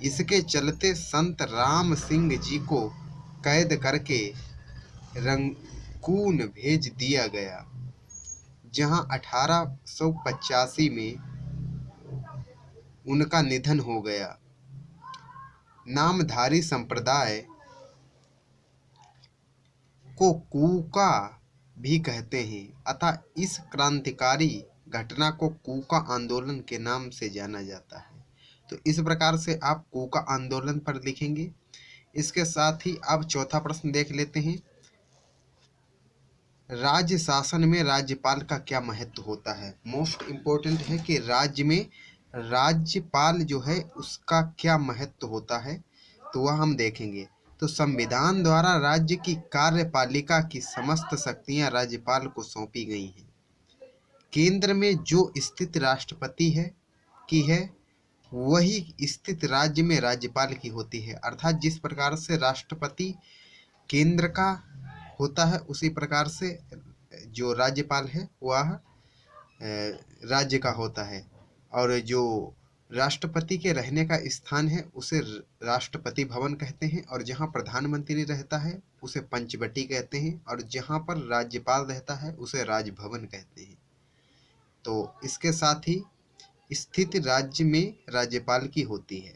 इसके चलते संत राम सिंह जी को कैद करके रंगून भेज दिया गया, जहां 1885 में उनका निधन हो गया। नामधारी संप्रदाय को कूका भी कहते हैं, अतः इस क्रांतिकारी घटना को कूका आंदोलन के नाम से जाना जाता है। तो इस प्रकार से आप कूका आंदोलन पर लिखेंगे। इसके साथ ही अब चौथा प्रश्न देख लेते हैं। राज्य शासन में राज्यपाल का क्या महत्व होता है? मोस्ट इम्पोर्टेंट है कि राज्य में राज्यपाल जो है उसका क्या महत्व होता है, तो वह हम देखेंगे। तो संविधान द्वारा राज्य की कार्यपालिका की समस्त शक्तियां राज्यपाल को सौंपी गई हैं। केंद्र में जो स्थिति राष्ट्रपति है वही स्थिति राज्य में राज्यपाल की होती है। अर्थात जिस प्रकार से राष्ट्रपति केंद्र का होता है, उसी प्रकार से जो राज्यपाल है वह राज्य का होता है। और जो राष्ट्रपति के रहने का स्थान है उसे राष्ट्रपति भवन कहते हैं, और जहां प्रधानमंत्री रहता है उसे पंचवटी कहते हैं, और जहां पर राज्यपाल रहता है उसे राजभवन कहते हैं। तो इसके साथ ही स्थिति राज्य में राज्यपाल की होती है।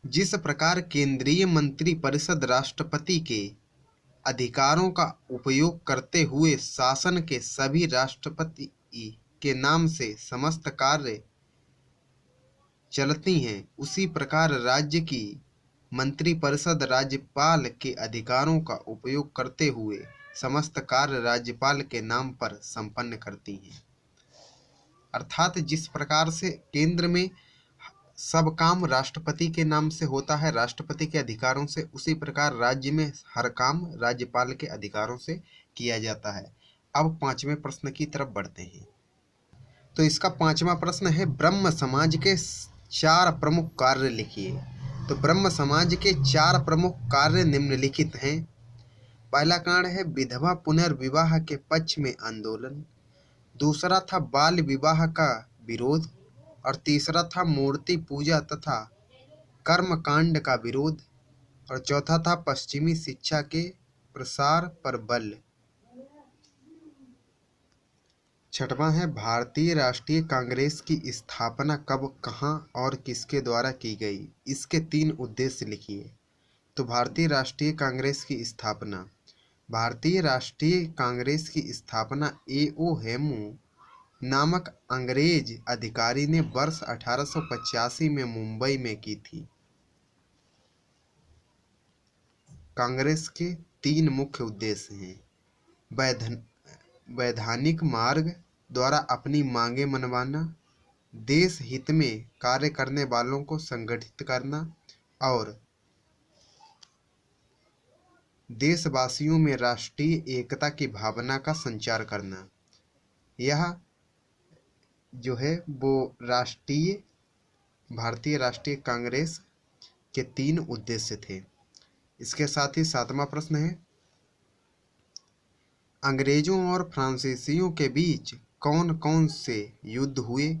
जिस प्रकार केंद्रीय मंत्रिपरिषद राष्ट्रपति के अधिकारों का उपयोग करते हुए शासन के सभी राष्ट्रपति के नाम से समस्त कार्य चलती हैं, उसी प्रकार राज्य की मंत्रिपरिषद राज्यपाल के अधिकारों का उपयोग करते हुए समस्त कार्य राज्यपाल के नाम पर संपन्न करती हैं। अर्थात जिस प्रकार से केंद्र में सब काम राष्ट्रपति के नाम से होता है, राष्ट्रपति के अधिकारों से, उसी प्रकार राज्य में हर काम राज्यपाल के अधिकारों से किया जाता है। अब पांचवें प्रश्न की तरफ बढ़ते हैं। तो इसका पांचवा प्रश्न है, ब्रह्म समाज के 4 प्रमुख कार्य लिखिए। तो ब्रह्म समाज के 4 प्रमुख कार्य निम्नलिखित हैं। पहला कारण है विधवा पुनर्विवाह के पक्ष में आंदोलन, दूसरा था बाल विवाह का विरोध, और तीसरा था मूर्ति पूजा तथा कर्मकांड का विरोध, और चौथा था पश्चिमी शिक्षा के प्रसार पर बल। छठवां है भारतीय राष्ट्रीय कांग्रेस की स्थापना कब, कहां और किसके द्वारा की गई। इसके 3 उद्देश्य लिखिए। तो भारतीय राष्ट्रीय कांग्रेस की स्थापना, भारतीय राष्ट्रीय कांग्रेस की स्थापना A.O. हेमू नामक अंग्रेज अधिकारी ने वर्ष 1885 में मुंबई में की थी। कांग्रेस के 3 मुख्य उद्देश्य हैं। वैधानिक मार्ग द्वारा अपनी मांगें मनवाना, देश हित में कार्य करने वालों को संगठित करना, और देशवासियों में राष्ट्रीय एकता की भावना का संचार करना। यह जो है वो भारतीय राष्ट्रीय कांग्रेस के 3 उद्देश्य थे। इसके साथ ही 7वां प्रश्न है, अंग्रेजों और फ्रांसीसियों के बीच कौन कौन से युद्ध हुए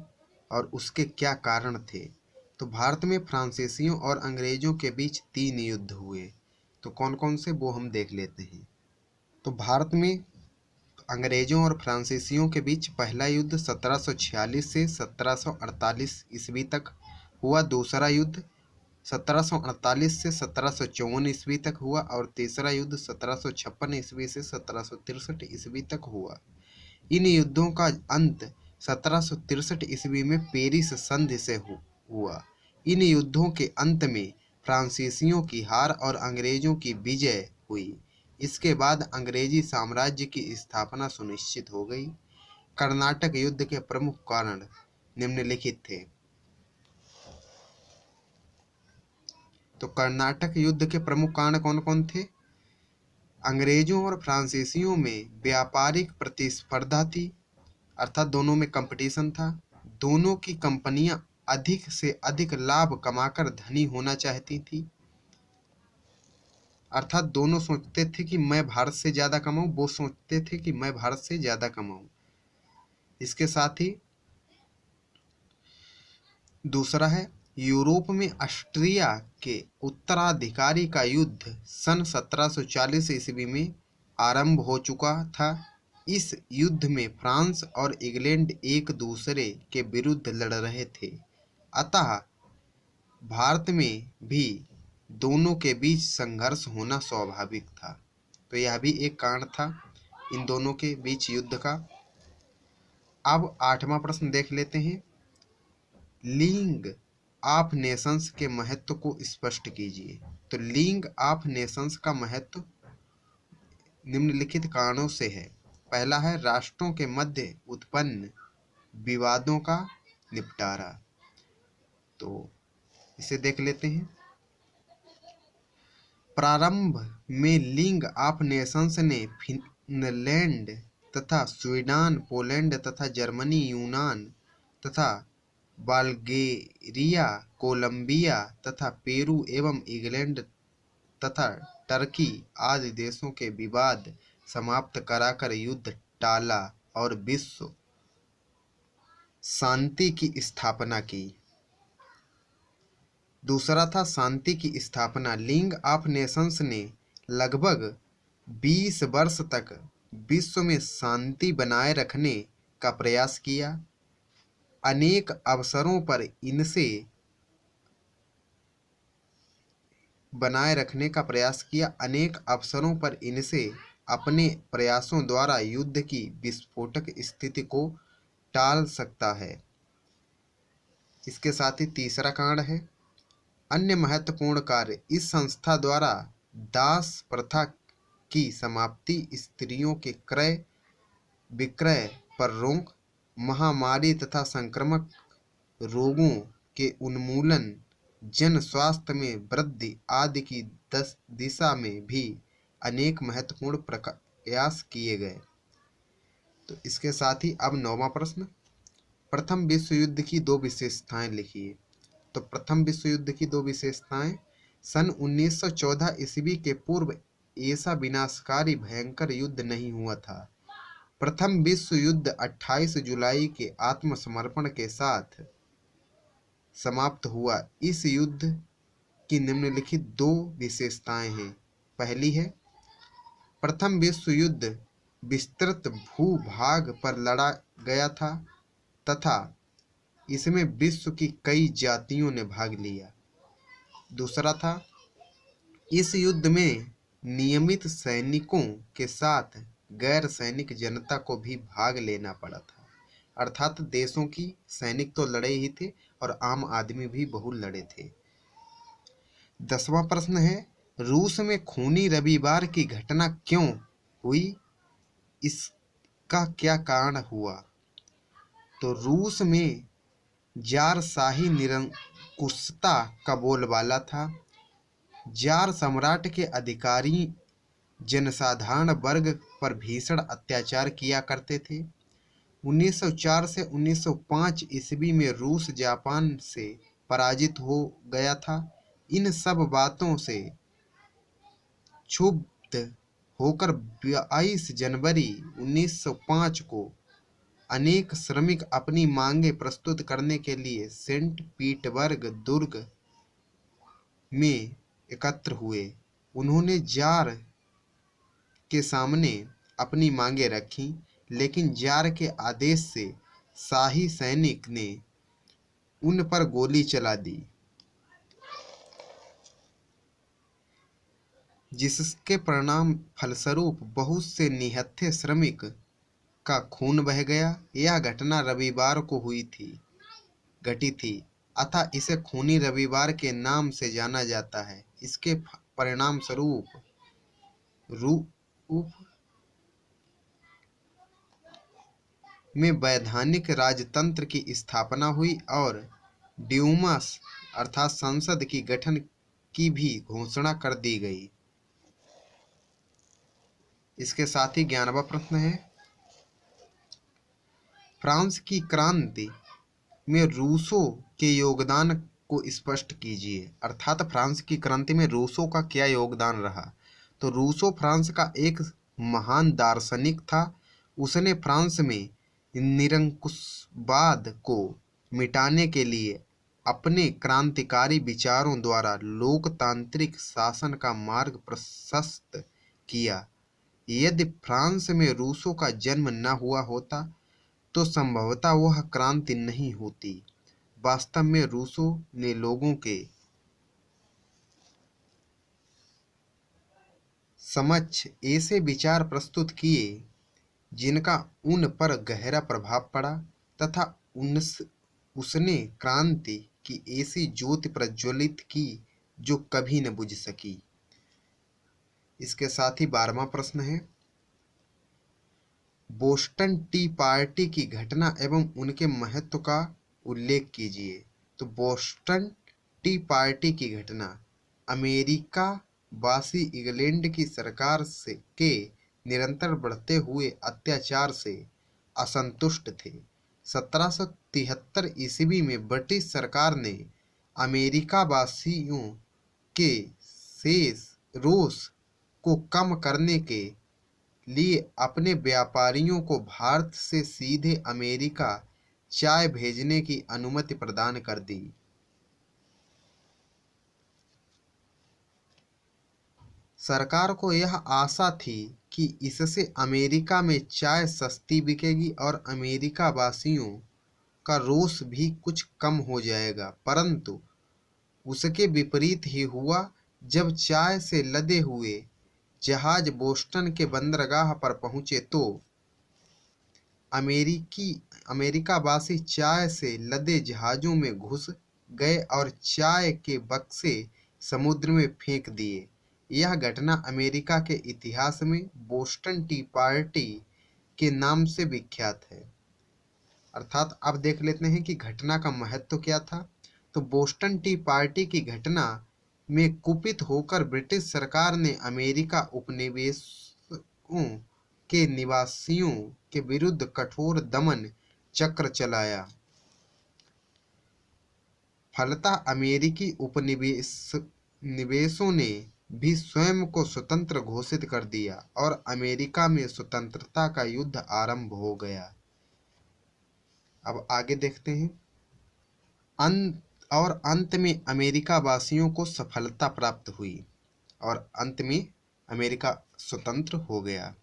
और उसके क्या कारण थे। तो भारत में फ्रांसीसियों और अंग्रेजों के बीच 3 युद्ध हुए। तो कौन कौन से वो हम देख लेते हैं। तो भारत में अंग्रेजों और फ्रांसीसियों के बीच पहला युद्ध 1746 से 1748 ईस्वी तक हुआ, दूसरा युद्ध 1748 से 1754 ईस्वी तक हुआ, और तीसरा युद्ध 1756 ईस्वी से 1763 ईस्वी तक हुआ। इन युद्धों का अंत 1763 ईस्वी में पेरिस संधि से हुआ। इन युद्धों के अंत में फ्रांसीसियों की हार और अंग्रेजों की विजय हुई। इसके बाद अंग्रेजी साम्राज्य की स्थापना सुनिश्चित हो गई। कर्नाटक युद्ध के प्रमुख कारण निम्नलिखित थे। तो कर्नाटक युद्ध के प्रमुख कारण कौन कौन थे? अंग्रेजों और फ्रांसीसियों में व्यापारिक प्रतिस्पर्धा थी, अर्थात दोनों में कंपटीशन था। दोनों की कंपनियां अधिक से अधिक लाभ कमाकर धनी होना चाहती थी, अर्थात दोनों सोचते थे कि मैं भारत से ज्यादा कमाऊं, वो सोचते थे कि मैं भारत से ज्यादा कमाऊं। इसके साथ ही दूसरा है, यूरोप में ऑस्ट्रिया के उत्तराधिकारी का युद्ध सन 1740 ईस्वी में आरंभ हो चुका था। इस युद्ध में फ्रांस और इंग्लैंड एक दूसरे के विरुद्ध लड़ रहे थे, अतः भारत में भी दोनों के बीच संघर्ष होना स्वाभाविक था। तो यह भी एक कारण था इन दोनों के बीच युद्ध का। अब 8वां प्रश्न देख लेते हैं। लीग ऑफ नेशंस के महत्व को स्पष्ट कीजिए। तो लीग ऑफ नेशंस का महत्व निम्नलिखित कारणों से है। पहला है राष्ट्रों के मध्य उत्पन्न विवादों का निपटारा। तो इसे देख लेते हैं। प्रारंभ में लीग ऑफ नेशंस ने फिनलैंड तथा स्वीडन, पोलैंड तथा जर्मनी, यूनान तथा बल्गेरिया, कोलंबिया तथा पेरू एवं इंग्लैंड तथा टर्की आदि देशों के विवाद समाप्त कराकर युद्ध टाला और विश्व शांति की स्थापना की। दूसरा था शांति की स्थापना। लीग ऑफ नेशंस ने लगभग 20 वर्ष तक विश्व में शांति बनाए रखने का प्रयास किया। अनेक अवसरों पर इनसे अपने प्रयासों द्वारा युद्ध की विस्फोटक स्थिति को टाल सकता है। इसके साथ ही तीसरा कारण है, अन्य महत्वपूर्ण कार्य। इस संस्था द्वारा दास प्रथा की समाप्ति, स्त्रियों के क्रय विक्रय पर रोक, महामारी तथा संक्रामक रोगों के उन्मूलन, जन स्वास्थ्य में वृद्धि आदि की दिशा में भी अनेक महत्वपूर्ण प्रयास किए गए। तो इसके साथ ही अब 9वां प्रश्न, प्रथम विश्व युद्ध की 2 विशेषताएं लिखिए। तो प्रथम विश्व युद्ध की 2 विशेषताएं, सन 1914 ईस्वी के पूर्व ऐसा विनाशकारी भयंकर युद्ध नहीं हुआ था। प्रथम विश्व युद्ध 28 जुलाई के आत्मसमर्पण के साथ समाप्त हुआ। इस युद्ध की निम्नलिखित 2 विशेषताएं हैं। पहली है, प्रथम विश्व युद्ध विस्तृत भूभाग पर लड़ा गया था तथा इसमें विश्व की कई जातियों ने भाग लिया। दूसरा था, इस युद्ध में नियमित सैनिकों के साथ गैर सैनिक जनता को भी भाग लेना पड़ा था, अर्थात देशों की सैनिक तो लड़े ही थे और आम आदमी भी बहुत लड़े थे। 10वां प्रश्न है, रूस में खूनी रविवार की घटना क्यों हुई, इसका क्या कारण हुआ? तो रूस में जार-शाही निरंकुशता का बोलबाला था। जार सम्राट के अधिकारी जनसाधारण वर्ग पर भीषण अत्याचार किया करते थे। 1904 से 1905 ईस्वी में रूस जापान से पराजित हो गया था। इन सब बातों से क्षुब्ध होकर 22 जनवरी 1905 को अनेक श्रमिक अपनी मांगें प्रस्तुत करने के लिए सेंट पीटर्सबर्ग दुर्ग में एकत्र हुए। उन्होंने जार के सामने अपनी मांगें रखीं, लेकिन जार के आदेश से शाही सैनिक ने उन पर गोली चला दी, जिसके परिणाम फलस्वरूप बहुत से निहत्थे श्रमिक का खून बह गया। यह घटना रविवार को घटी थी, अतः इसे खूनी रविवार के नाम से जाना जाता है। इसके परिणाम स्वरूप रूप में वैधानिक राजतंत्र की स्थापना हुई और ड्यूमा अर्थात संसद की गठन की भी घोषणा कर दी गई। इसके साथ ही 11वां प्रश्न है, फ्रांस की क्रांति में रूसो के योगदान को स्पष्ट कीजिए। अर्थात फ्रांस की क्रांति में रूसो का क्या योगदान रहा। तो रूसो फ्रांस का एक महान दार्शनिक था। उसने फ्रांस में निरंकुशवाद को मिटाने के लिए अपने क्रांतिकारी विचारों द्वारा लोकतांत्रिक शासन का मार्ग प्रशस्त किया। यदि फ्रांस में रूसो का जन्म न हुआ होता तो संभवतः वह क्रांति नहीं होती। वास्तव में रूसो ने लोगों के समक्ष ऐसे विचार प्रस्तुत किए जिनका उन पर गहरा प्रभाव पड़ा तथा उसने क्रांति की ऐसी ज्योति प्रज्वलित की जो कभी न बुझ सकी। इसके साथ ही 12वां प्रश्न है, बोस्टन टी पार्टी की घटना एवं उनके महत्व का उल्लेख कीजिए। तो बोस्टन टी पार्टी की घटना, अमेरिका वासी इंग्लैंड की सरकार से के निरंतर बढ़ते हुए अत्याचार से असंतुष्ट थे। 1773 ईस्वी में ब्रिटिश सरकार ने अमेरिका वासियों के शेष रोष को कम करने के लिए अपने व्यापारियों को भारत से सीधे अमेरिका चाय भेजने की अनुमति प्रदान कर दी। सरकार को यह आशा थी कि इससे अमेरिका में चाय सस्ती बिकेगी और अमेरिका वासियों का रोष भी कुछ कम हो जाएगा, परंतु उसके विपरीत ही हुआ। जब चाय से लदे हुए जहाज बोस्टन के बंदरगाह पर पहुंचे तो अमेरिकावासी चाय से लदे जहाजों में घुस गए और चाय के बक्से समुद्र में फेंक दिए। यह घटना अमेरिका के इतिहास में बोस्टन टी पार्टी के नाम से विख्यात है। अर्थात अब देख लेते हैं कि घटना का महत्व क्या था। तो बोस्टन टी पार्टी की घटना में कुपित होकर ब्रिटिश सरकार ने अमेरिका उपनिवेशों के निवासियों के विरुद्ध कठोर दमन चक्र चलाया। फलतः अमेरिकी उपनिवेशों ने भी स्वयं को स्वतंत्र घोषित कर दिया और अमेरिका में स्वतंत्रता का युद्ध आरंभ हो गया। अब आगे देखते हैं। अंत में अमेरिका वासियों को सफलता प्राप्त हुई और अंत में अमेरिका स्वतंत्र हो गया।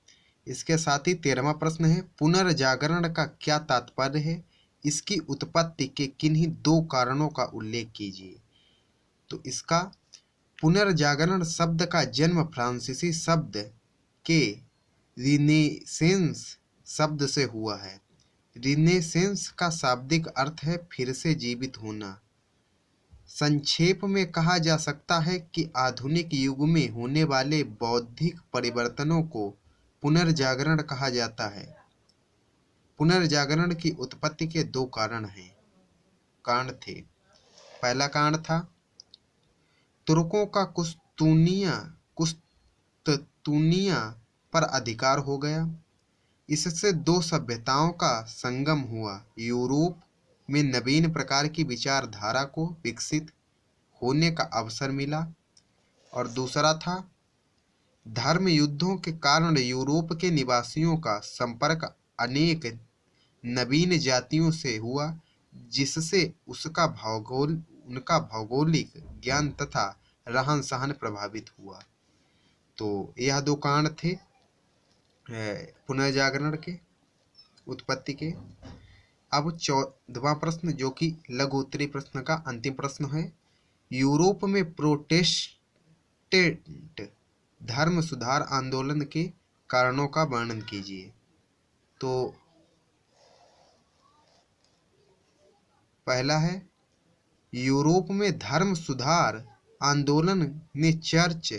इसके साथ ही 13वां प्रश्न है, पुनर्जागरण का क्या तात्पर्य है। इसकी उत्पत्ति के किन्हीं दो कारणों का उल्लेख कीजिए। तो इसका पुनर्जागरण शब्द का जन्म फ्रांसीसी शब्द के रिनेसेंस शब्द से हुआ है। रिनेसेंस का शाब्दिक अर्थ है फिर से जीवित होना। संक्षेप में कहा जा सकता है कि आधुनिक युग में होने वाले बौद्धिक परिवर्तनों को पुनर्जागरण कहा जाता है। पुनर्जागरण की उत्पत्ति के दो कांड थे। पहला कांड था तुर्कों का कुश्तूनिया पर अधिकार हो गया। इससे दो सभ्यताओं का संगम हुआ। यूरोप में नवीन प्रकार की विचारधारा को विकसित होने का अवसर मिला। और दूसरा था धर्म युद्धों के कारण यूरोप के निवासियों का संपर्क अनेक नवीन जातियों से हुआ, जिससे उनका भौगोलिक ज्ञान तथा रहन सहन प्रभावित हुआ। तो यह दो कांड थे पुनर्जागरण के उत्पत्ति के। अब 14वां प्रश्न, जो कि लघु उत्तरीय प्रश्न का अंतिम प्रश्न है, यूरोप में प्रोटेस्टेंट धर्म सुधार आंदोलन के कारणों का वर्णन कीजिए। तो पहला है, यूरोप में धर्म सुधार आंदोलन ने चर्च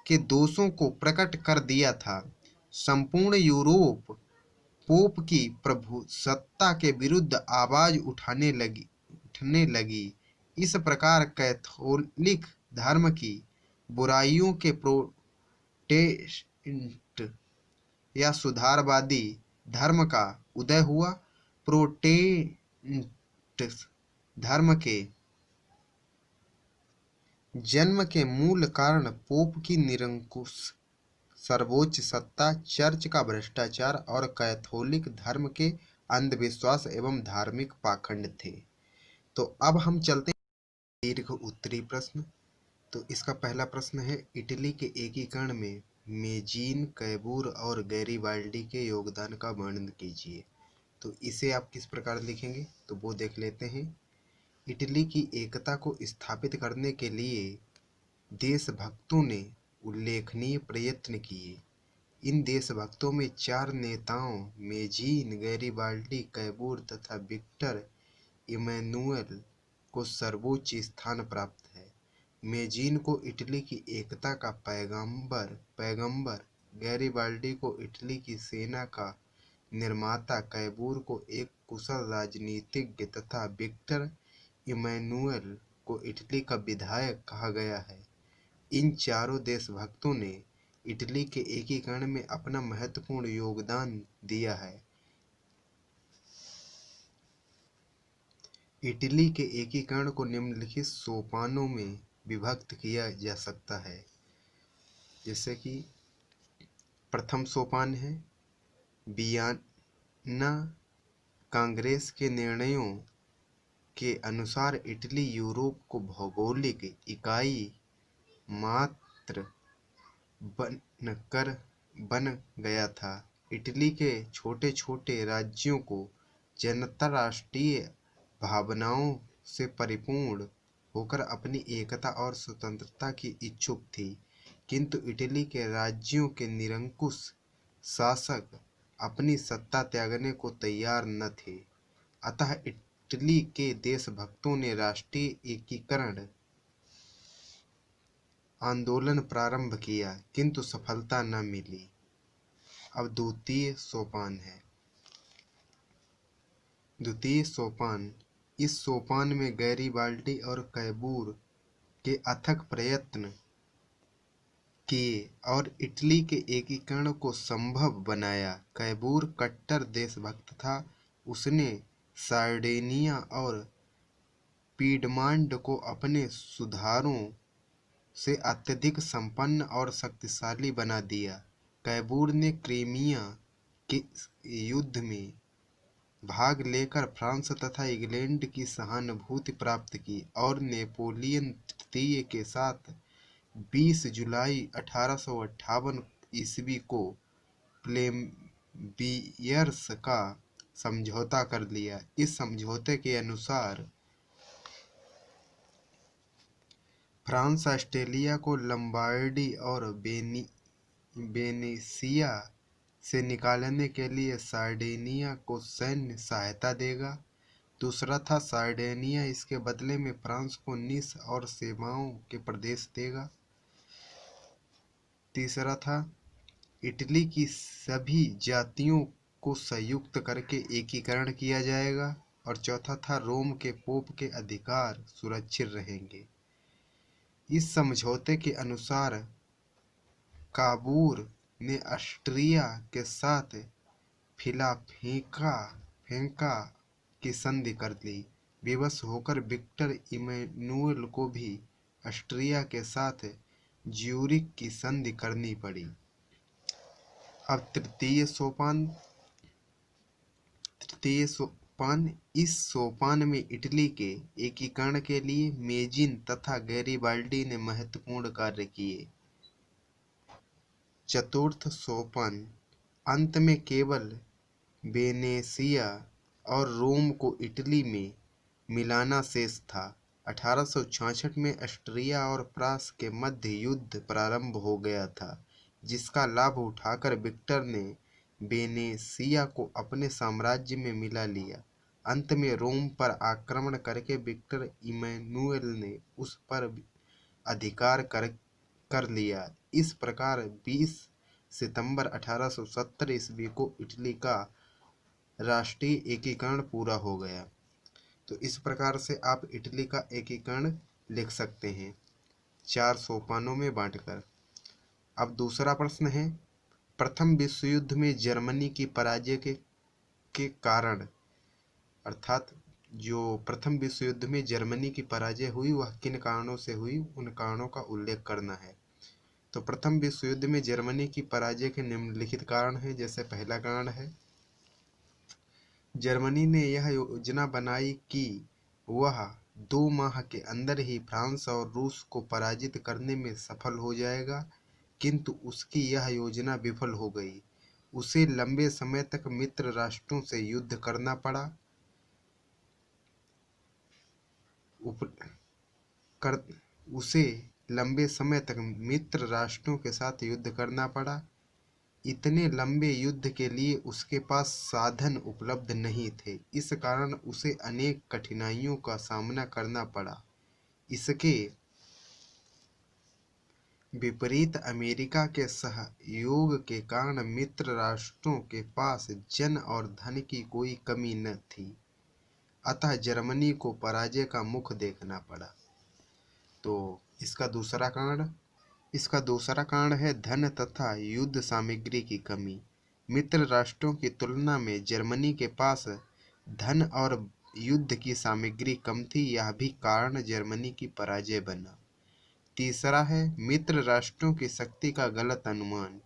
के दोषों को प्रकट कर दिया था। संपूर्ण यूरोप पोप की प्रभुसत्ता के विरुद्ध आवाज उठने लगी। इस प्रकार कैथोलिक धर्म की बुराइयों के प्रोटेस्टेंट या सुधारवादी धर्म का उदय हुआ। प्रोटेस्टेंट धर्म के जन्म के मूल कारण पोप की निरंकुश सर्वोच्च सत्ता, चर्च का भ्रष्टाचार और कैथोलिक धर्म के अंधविश्वास एवं धार्मिक पाखंड थे। तो अब हम चलते हैं दीर्घ उत्तरी प्रश्न। तो इसका पहला प्रश्न है, इटली के एकीकरण में मेजीन, कैबूर और गैरीबाल्डी के योगदान का वर्णन कीजिए। तो इसे आप किस प्रकार लिखेंगे, तो वो देख लेते हैं। इटली की एकता को स्थापित करने के लिए देशभक्तों ने उल्लेखनीय प्रयत्न किए। इन देशभक्तों में 4 नेताओं मेजीन, गैरीबाल्डी, कैबूर तथा विक्टर इमैनुएल को सर्वोच्च स्थान प्राप्त है। मेजीन को इटली की एकता का पैगंबर, गैरीबाल्डी को इटली की सेना का निर्माता, कैबूर को एक कुशल राजनीतिज्ञ तथा विक्टर इमैनुएल को इटली का विधायक कहा गया है। इन चारों देशभक्तों ने इटली के एकीकरण में अपना महत्वपूर्ण योगदान दिया है। इटली के एकीकरण को निम्नलिखित सोपानों में विभक्त किया जा सकता है। जैसे कि प्रथम सोपान है, वियना कांग्रेस के निर्णयों के अनुसार इटली यूरोप को भौगोलिक इकाई मात्र बन गया था। इटली के छोटे छोटे राज्यों को जनता राष्ट्रीय भावनाओं से परिपूर्ण होकर अपनी एकता और स्वतंत्रता की इच्छुक थी, किंतु इटली के राज्यों के निरंकुश शासक अपनी सत्ता त्यागने को तैयार न थे। अतः इटली के देशभक्तों ने राष्ट्रीय एकीकरण आंदोलन प्रारंभ किया, किंतु सफलता न मिली। अब द्वितीय सोपान है। द्वितीय सोपान, इस सोपान में गैरीबाल्डी और कैबूर के अथक प्रयत्न किए और इटली के एकीकरण को संभव बनाया। कैबूर कट्टर देशभक्त था। उसने सार्डिनिया और पीडमांड को अपने सुधारों से अत्यधिक संपन्न और शक्तिशाली बना दिया। कैबूर ने क्रीमिया के युद्ध में भाग लेकर फ्रांस तथा इंग्लैंड की सहानुभूति प्राप्त की और नेपोलियन तृतीय के साथ 20 जुलाई 1858 ईस्वी को प्लेबियर्स का समझौता कर लिया। इस समझौते के अनुसार फ्रांस ऑस्ट्रिया को लombardy और वेनेसिया से निकालने के लिए सार्डिनिया को सैन्य सहायता देगा। दूसरा था, सार्डिनिया इसके बदले में फ्रांस को निस और सेवाओं के प्रदेश देगा। तीसरा था, इटली की सभी जातियों को संयुक्त करके एकीकरण किया जाएगा। और चौथा था, रोम के पोप के अधिकार सुरक्षित रहेंगे। इस समझौते के अनुसार काबूर ने ऑस्ट्रिया के साथ फिलाफ्रेंका की संधि कर ली। विवश होकर विक्टर इमैनुएल को भी ऑस्ट्रिया के साथ ज्यूरिख की संधि करनी पड़ी। अब तृतीय सोपान, इस सोपान में इटली के एकीकरण के लिए मेजीन तथा गैरीबाल्डी ने महत्वपूर्ण कार्य किए। चतुर्थ सोपान, अंत में केवल वेनेसिया और रोम को इटली में मिलाना शेष था। 1866 में ऑस्ट्रिया और फ्रांस के मध्य युद्ध प्रारंभ हो गया था, जिसका लाभ उठाकर विक्टर ने वेनेसिया को अपने साम्राज्य में मिला लिया। अंत में रोम पर आक्रमण करके विक्टर इमैनुएल ने उस पर अधिकार कर लिया। इस प्रकार 20 सितंबर 1870 ईस्वी को इटली का राष्ट्रीय एकीकरण पूरा हो गया। तो इस प्रकार से आप इटली का एकीकरण लिख सकते हैं। 4 सोपानों में बांटकर। अब दूसरा प्रश्न है, प्रथम विश्व युद्ध में जर्मनी की पराजय के कारण, अर्थात जो प्रथम विश्व युद्ध में जर्मनी की पराजय हुई वह किन कारणों से हुई, उन कारणों का उल्लेख करना है। तो प्रथम विश्व युद्ध में जर्मनी की पराजय के निम्नलिखित कारण हैं। जैसे पहला कारण है, जर्मनी ने यह योजना बनाई कि वह 2 माह के अंदर ही फ्रांस और रूस को पराजित करने में सफल हो जाएगा, किंतु उसकी यह योजना विफल हो गई। उसे लंबे समय तक मित्र राष्ट्रों से युद्ध करना पड़ा। उसे लंबे समय तक मित्र राष्ट्रों के साथ युद्ध करना पड़ा। इतने लंबे युद्ध के लिए उसके पास साधन उपलब्ध नहीं थे, इस कारण उसे अनेक कठिनाइयों का सामना करना पड़ा। इसके विपरीत अमेरिका के सहयोग के कारण मित्र राष्ट्रों के पास जन और धन की कोई कमी न थी, अतः जर्मनी को पराजय का मुख देखना पड़ा। तो इसका दूसरा कारण है धन तथा युद्ध सामग्री की कमी। मित्र राष्ट्रों की तुलना में जर्मनी के पास धन और युद्ध की सामग्री कम थी, यह भी कारण जर्मनी की पराजय बना। तीसरा है मित्र राष्ट्रों की शक्ति का गलत अनुमान,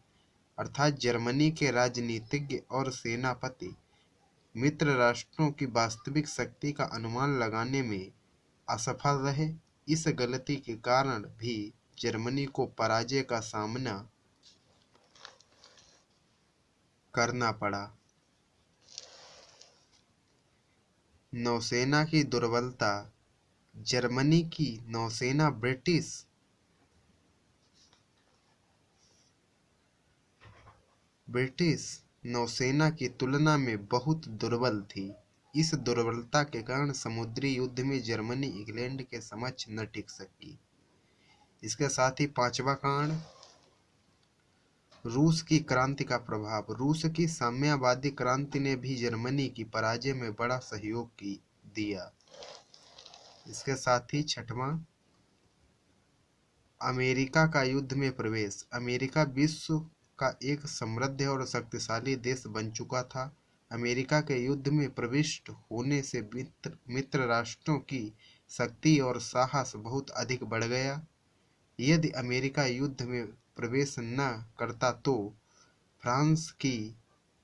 अर्थात जर्मनी के राजनीतिज्ञ और सेनापति मित्र राष्ट्रों की वास्तविक शक्ति का अनुमान लगाने में असफल रहे। इस गलती के कारण भी जर्मनी को पराजय का सामना करना पड़ा। नौसेना की दुर्बलता, जर्मनी की नौसेना ब्रिटिश नौसेना की तुलना में बहुत दुर्बल थी। इस दुर्बलता के कारण समुद्री युद्ध में जर्मनी इंग्लैंड के समक्ष न टिक सकी। इसके साथ ही पांचवा कारण, रूस की क्रांति का प्रभाव। रूस की साम्यवादी क्रांति ने भी जर्मनी की पराजय में बड़ा सहयोग दिया। इसके साथ ही छठवां, अमेरिका का युद्ध में प्रवेश। अमेरिका विश्व का एक समृद्ध और शक्तिशाली देश बन चुका था। अमेरिका के युद्ध में प्रविष्ट होने से मित्र राष्ट्रों की शक्ति और साहस बहुत अधिक बढ़ गया। यदि अमेरिका युद्ध में प्रवेश न करता तो फ्रांस की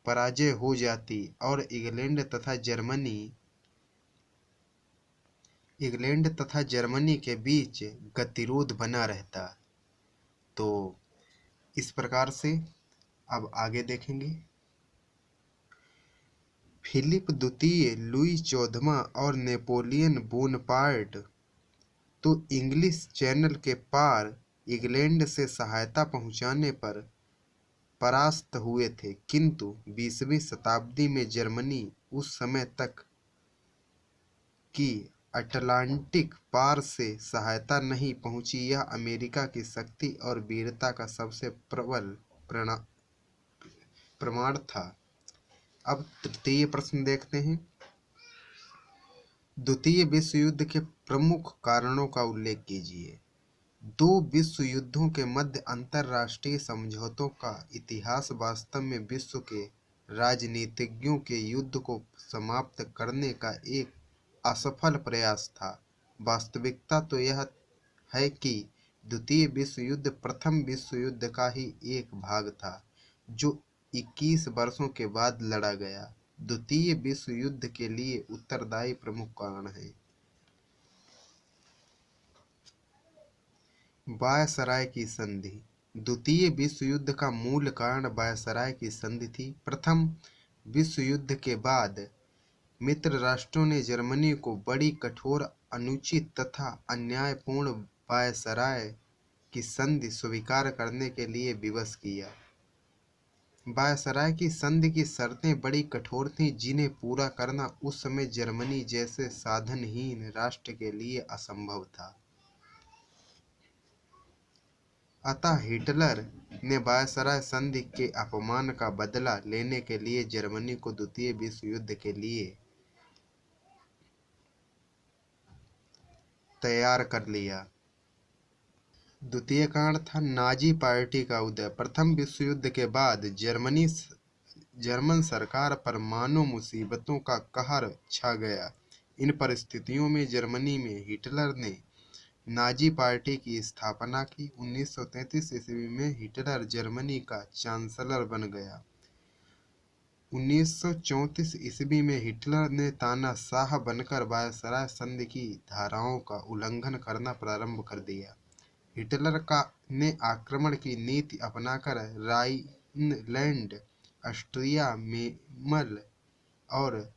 पराजय हो जाती और इंग्लैंड तथा जर्मनी के बीच गतिरोध बना रहता। तो इस प्रकार से अब आगे देखेंगे। फिलिप द्वितीय, लुई चौदहवां और नेपोलियन बोनापार्ट तो इंग्लिश चैनल के पार इंग्लैंड से सहायता पहुंचाने पर परास्त हुए थे, किंतु 20वीं शताब्दी में जर्मनी उस समय तक की अटलांटिक पार से सहायता नहीं पहुंची। यह अमेरिका की शक्ति और वीरता का सबसे प्रबल प्रमाण था। अब तृतीय प्रश्न देखते हैं। द्वितीय विश्व युद्ध के प्रमुख कारणों का उल्लेख कीजिए। 2 विश्व युद्धों के मध्य अंतर्राष्ट्रीय समझौतों का इतिहास वास्तव में विश्व के राजनीतिज्ञों के युद्ध को समाप्त करने का एक असफल प्रयास था। वास्तविकता तो यह है कि द्वितीय विश्व युद्ध प्रथम विश्व युद्ध का ही एक भाग था, जो 21 वर्षों के बाद लड़ा गया। द्वितीय विश्व युद्ध के लिए उत्तरदायी प्रमुख कारण हैं। वायसराय की संधि। द्वितीय विश्व युद्ध का मूल कारण वायसराय की संधि थी। प्रथम विश्व युद्ध के बाद मित्र राष्ट्रों ने जर्मनी को बड़ी कठोर, अनुचित तथा अन्यायपूर्ण वायसराय की संधि स्वीकार करने के लिए विवश किया। वायसराय की संधि की शर्तें बड़ी कठोर थीं, जिन्हें पूरा करना उस समय जर्मनी जैसे साधनहीन राष्ट्र के लिए असंभव था। अतः हिटलर ने वायसराय संधि के अपमान का बदला लेने के लिए जर्मनी को द्वितीय विश्व युद्ध के लिए तैयार कर लिया। द्वितीय कारण था नाजी पार्टी का उदय। प्रथम विश्व युद्ध के बाद जर्मन सरकार पर मानो मुसीबतों का कहर छा गया। इन परिस्थितियों में जर्मनी में हिटलर ने नाजी पार्टी की स्थापना की। 1933 ईस्वी में हिटलर जर्मनी का चांसलर बन गया। 1934 ईस्वी में हिटलर ने तानाशाह बनकर वायसराय संधि की धाराओं का उल्लंघन करना प्रारंभ कर दिया। हिटलर ने आक्रमण की नीति अपनाकर राइनलैंड, ऑस्ट्रिया, मेमल और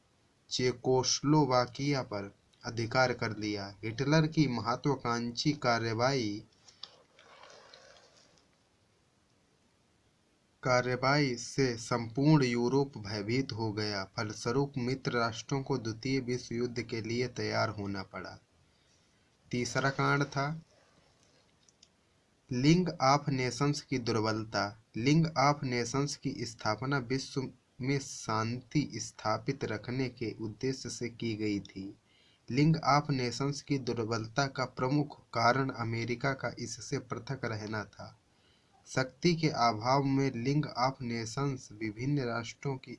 चेकोस्लोवाकिया पर अधिकार कर लिया। हिटलर की महत्वाकांक्षी कार्रवाई से संपूर्ण यूरोप भयभीत हो गया। फलस्वरूप मित्र राष्ट्रों को द्वितीय विश्व युद्ध के लिए तैयार होना पड़ा। तीसरा कांड था लीग ऑफ नेशंस की दुर्बलता। लीग ऑफ नेशंस की स्थापना विश्व में शांति स्थापित रखने के उद्देश्य से की गई थी। लीग ऑफ नेशंस की दुर्बलता का प्रमुख कारण अमेरिका का इससे पृथक रहना था। शक्ति के अभाव में लीग ऑफ नेशंस विभिन्न राष्ट्रों की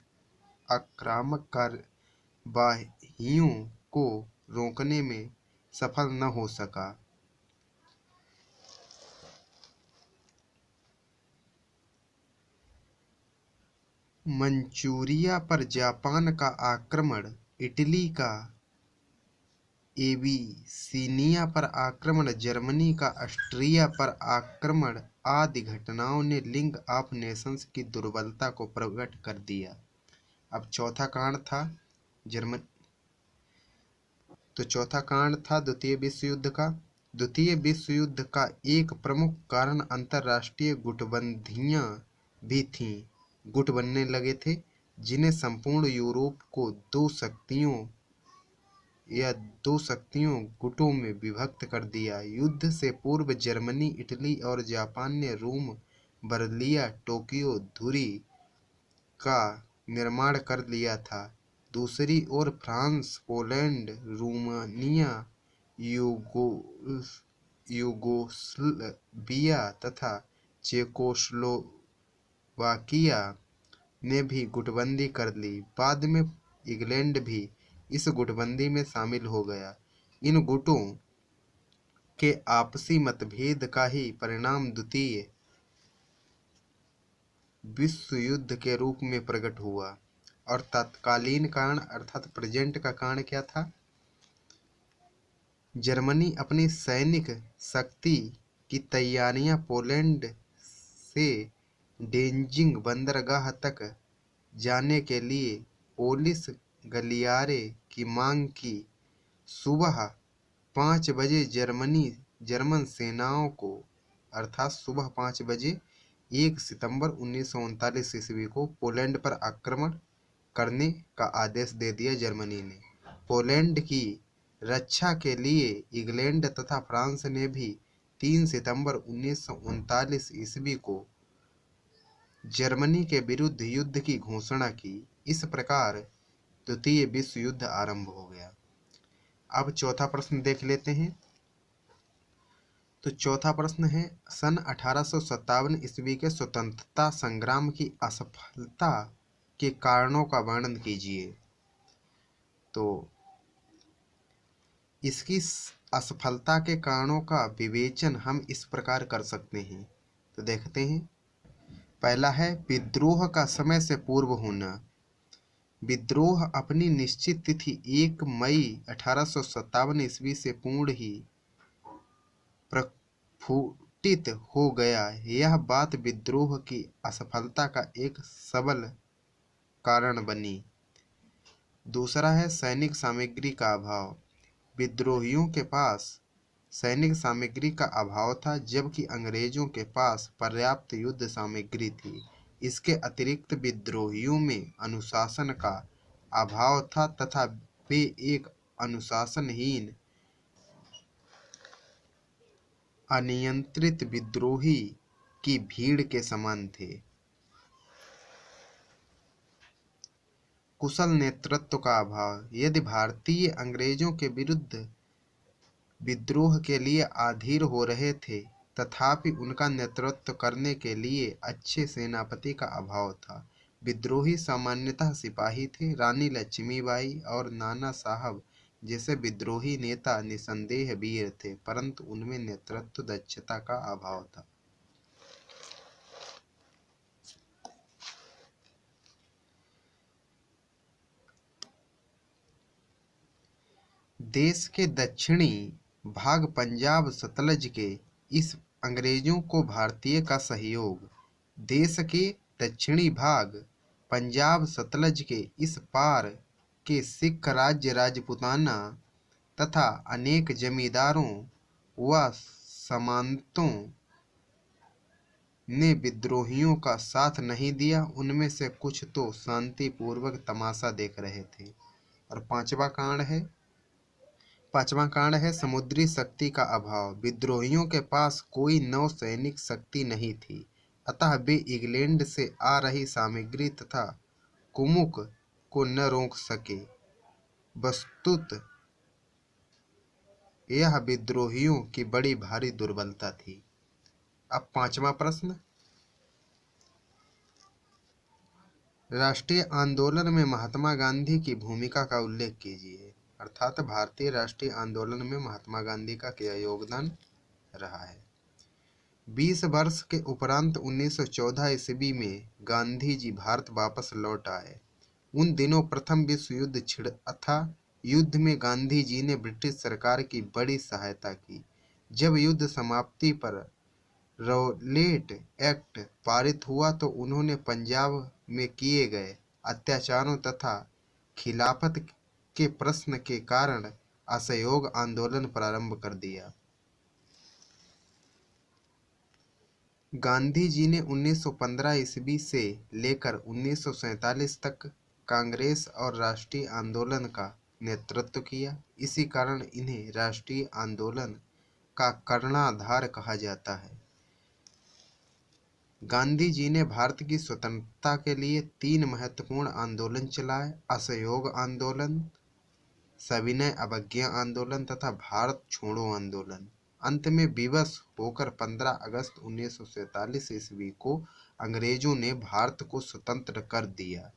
आक्रामक कार्यवाहियों को रोकने में सफल न हो सका। मंचूरिया पर जापान का आक्रमण, इटली का एबीसीनिया पर आक्रमण, जर्मनी का ऑस्ट्रिया पर आक्रमण आदि घटनाओं ने लीग ऑफ नेशंस की दुर्बलता को प्रकट कर दिया। अब चौथा कांड था द्वितीय विश्व युद्ध का। द्वितीय विश्व युद्ध का एक प्रमुख कारण अंतर्राष्ट्रीय गुटबंदियां भी थीं। गुट बनने लगे थे जिन्हें संपूर्ण यूरोप को दो शक्तियों गुटों में विभक्त कर दिया। युद्ध से पूर्व जर्मनी, इटली और जापान ने रोम, बर्लिया, टोक्यो, धुरी का निर्माण कर लिया था। दूसरी ओर फ्रांस, पोलैंड, रोमानिया, यूगोस्लाविया तथा चेकोस्लोवाकिया ने भी गुटबंदी कर ली। बाद में इंग्लैंड भी इस गुटबंदी में शामिल हो गया। इन गुटों के आपसी मतभेद का ही परिणाम द्वितीय विश्व युद्ध के रूप में प्रकट हुआ। और तत्कालीन कारण अर्थात प्रेजेंट का कारण क्या था? जर्मनी अपनी सैनिक शक्ति की तैयारियां पोलैंड से डेंजिंग बंदरगाह तक जाने के लिए पोलिश गलियारे की मांग की। सुबह 5 बजे जर्मन सेनाओं को अर्थात सुबह 5 बजे 1 सितंबर 1939 ईस्वी को पोलैंड पर आक्रमण करने का आदेश दे दिया जर्मनी ने। पोलैंड की रक्षा के लिए इंग्लैंड तथा फ्रांस ने भी 3 सितंबर 1939 ईस्वी को जर्मनी के विरुद्ध युद्ध की घोषणा की। इस प्रकार द्वितीय विश्व युद्ध आरंभ हो गया। अब चौथा प्रश्न देख लेते हैं। तो चौथा प्रश्न है सन 1857 ईस्वी के स्वतंत्रता संग्राम की असफलता के कारणों का वर्णन कीजिए। तो इसकी असफलता के कारणों का विवेचन हम इस प्रकार कर सकते हैं। तो देखते हैं। पहला है विद्रोह का समय से पूर्व होना। विद्रोह अपनी निश्चित तिथि 1 मई 1857 ईस्वी से पूर्ण ही प्रस्फुटित हो गया। यह बात विद्रोह की असफलता का एक सबल कारण बनी। दूसरा है सैनिक सामग्री का अभाव। विद्रोहियों के पास सैनिक सामग्री का अभाव था, जबकि अंग्रेजों के पास पर्याप्त युद्ध सामग्री थी। इसके अतिरिक्त विद्रोहियों में अनुशासन का अभाव था तथा वे एक अनुशासनहीन, अनियंत्रित विद्रोही की भीड़ के समान थे। कुशल नेतृत्व का अभाव। यदि भारतीय अंग्रेजों के विरुद्ध विद्रोह के लिए अधीर हो रहे थे, तथापि उनका नेतृत्व करने के लिए अच्छे सेनापति का अभाव था। विद्रोही सामान्यतः सिपाही थे। रानी लक्ष्मीबाई और नाना साहब जैसे विद्रोही नेता निसंदेह वीर थे, परंतु उनमें नेतृत्व दक्षता का अभाव था। देश के दक्षिणी भाग पंजाब सतलज के इस अंग्रेजों को भारतीय का सहयोग। देश के दक्षिणी भाग पंजाब सतलज के इस पार के सिख राज्य राजपूताना तथा अनेक जमींदारों व सामंतों ने विद्रोहियों का साथ नहीं दिया। उनमें से कुछ तो शांतिपूर्वक तमाशा देख रहे थे। और पांचवा कांड है समुद्री शक्ति का अभाव। विद्रोहियों के पास कोई नौ सैनिक शक्ति नहीं थी, अतः वे इंग्लैंड से आ रही सामग्री तथा कुमुक को न रोक सके। वस्तुत यह विद्रोहियों की बड़ी भारी दुर्बलता थी। अब पांचवा प्रश्न, राष्ट्रीय आंदोलन में महात्मा गांधी की भूमिका का उल्लेख कीजिए। अर्थात भारतीय राष्ट्रीय आंदोलन में महात्मा गांधी का क्या योगदान रहा है। 20 वर्ष के उपरांत 1914 ईस्वी में गांधी जी भारत वापस लौट आए। उन दिनों प्रथम विश्व युद्ध छिड़ा था। युद्ध में गांधी जी ने ब्रिटिश सरकार की बड़ी सहायता की। जब युद्ध समाप्ति पर रौलेट एक्ट पारित हुआ तो उन्होंने पंजाब में किए गए अत्याचारों तथा खिलाफत के प्रश्न के कारण असहयोग आंदोलन प्रारंभ कर दिया। गांधी जी ने 1915 ईस्वी से लेकर 1947 तक कांग्रेस और राष्ट्रीय आंदोलन का नेतृत्व किया। इसी कारण इन्हें राष्ट्रीय आंदोलन का कर्णधार कहा जाता है। गांधी जी ने भारत की स्वतंत्रता के लिए 3 महत्वपूर्ण आंदोलन चलाए: असहयोग आंदोलन, सविनय अवज्ञा आंदोलन तथा भारत छोड़ो आंदोलन। अंत में विवश होकर 15 अगस्त 1947 ईस्वी को अंग्रेजों ने भारत को स्वतंत्र कर दिया।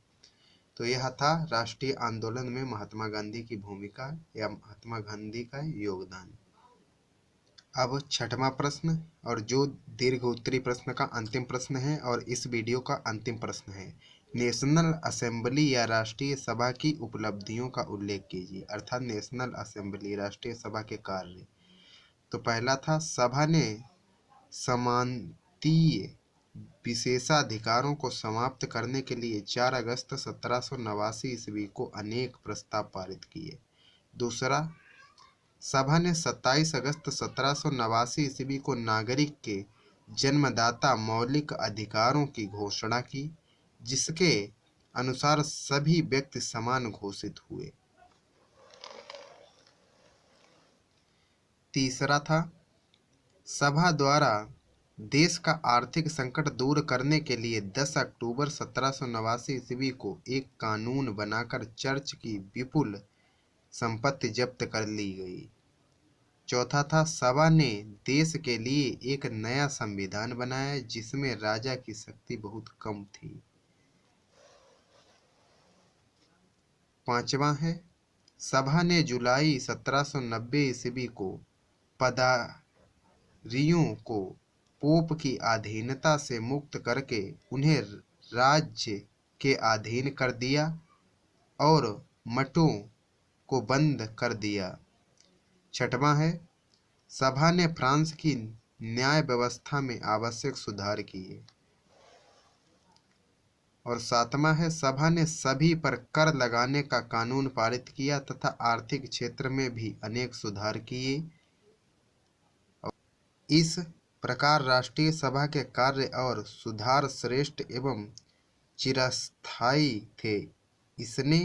तो यह था राष्ट्रीय आंदोलन में महात्मा गांधी की भूमिका या महात्मा गांधी का योगदान। अब छठवां प्रश्न, और जो दीर्घ उत्तरी प्रश्न का अंतिम प्रश्न है और इस वीडियो का अंतिम प्रश्न है। नेशनल असेंबली या राष्ट्रीय सभा की उपलब्धियों का उल्लेख कीजिए। अर्थात नेशनल असेंबली राष्ट्रीय सभा के कार्य। तो पहला था, सभा ने सामंतीय विशेषाधिकारों को समाप्त करने के लिए 4 अगस्त 1789 ईस्वी को अनेक प्रस्ताव पारित किए। दूसरा, सभा ने 27 अगस्त 1789 ईस्वी को नागरिक के जन्मदाता मौलिक अधिकारों की घोषणा की, जिसके अनुसार सभी व्यक्ति समान घोषित हुए। तीसरा था, सभा द्वारा देश का आर्थिक संकट दूर करने के लिए 10 अक्टूबर 1789 ईस्वी को एक कानून बनाकर चर्च की विपुल संपत्ति जब्त कर ली गई। चौथा था, सभा ने देश के लिए एक नया संविधान बनाया जिसमें राजा की शक्ति बहुत कम थी। पांचवा है, सभा ने जुलाई 1790 ईस्वी को पदारियों को पोप की अधीनता से मुक्त करके उन्हें राज्य के अधीन कर दिया और मठों को बंद कर दिया। छठवां है, सभा ने फ्रांस की न्याय व्यवस्था में आवश्यक सुधार किए। और सातवां है, सभा ने सभी पर कर लगाने का कानून पारित किया तथा आर्थिक क्षेत्र में भी अनेक सुधार किए। इस प्रकार राष्ट्रीय सभा के कार्य और सुधार श्रेष्ठ एवं चिरस्थायी थे। इसने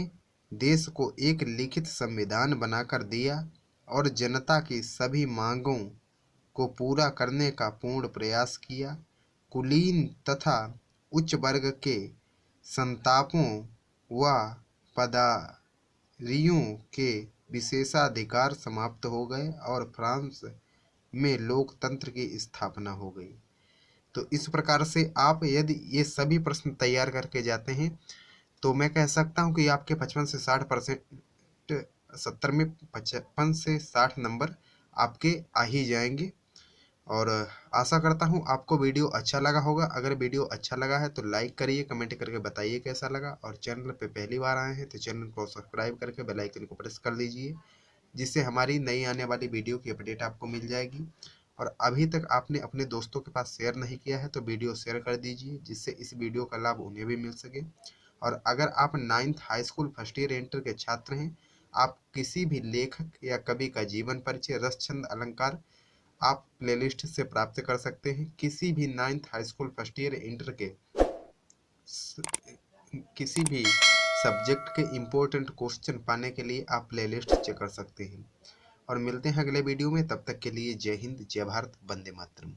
देश को एक लिखित संविधान बनाकर दिया और जनता की सभी मांगों को पूरा करने का पूर्ण प्रयास किया। कुलीन तथा उच्च वर्ग के संतापों व पदारियों के विशेषाधिकार समाप्त हो गए और फ्रांस में लोकतंत्र की स्थापना हो गई। तो इस प्रकार से आप यदि ये सभी प्रश्न तैयार करके जाते हैं तो मैं कह सकता हूँ कि आपके 55 से 60%, 70 में 55 से 60 नंबर आपके आ ही जाएंगे। और आशा करता हूँ आपको वीडियो अच्छा लगा होगा। अगर वीडियो अच्छा लगा है तो लाइक करिए, कमेंट करके बताइए कैसा लगा, और चैनल पे पहली बार आए हैं तो चैनल को सब्सक्राइब करके बेल आइकन को प्रेस कर लीजिए, जिससे हमारी नई आने वाली वीडियो की अपडेट आपको मिल जाएगी। और अभी तक आपने अपने दोस्तों के पास शेयर नहीं किया है तो वीडियो शेयर कर दीजिए, जिससे इस वीडियो का लाभ उन्हें भी मिल सके। और अगर आप 9th high school first year inter के छात्र हैं, आप किसी भी लेखक या कवि का जीवन परिचय, रस छंद अलंकार आप प्लेलिस्ट से प्राप्त कर सकते हैं। किसी भी 9th high school first year inter के किसी भी सब्जेक्ट के इम्पोर्टेंट क्वेश्चन पाने के लिए आप प्लेलिस्ट चेक कर सकते हैं। और मिलते हैं अगले वीडियो में, तब तक के लिए जय हिंद, जय भारत, वंदे मातरम।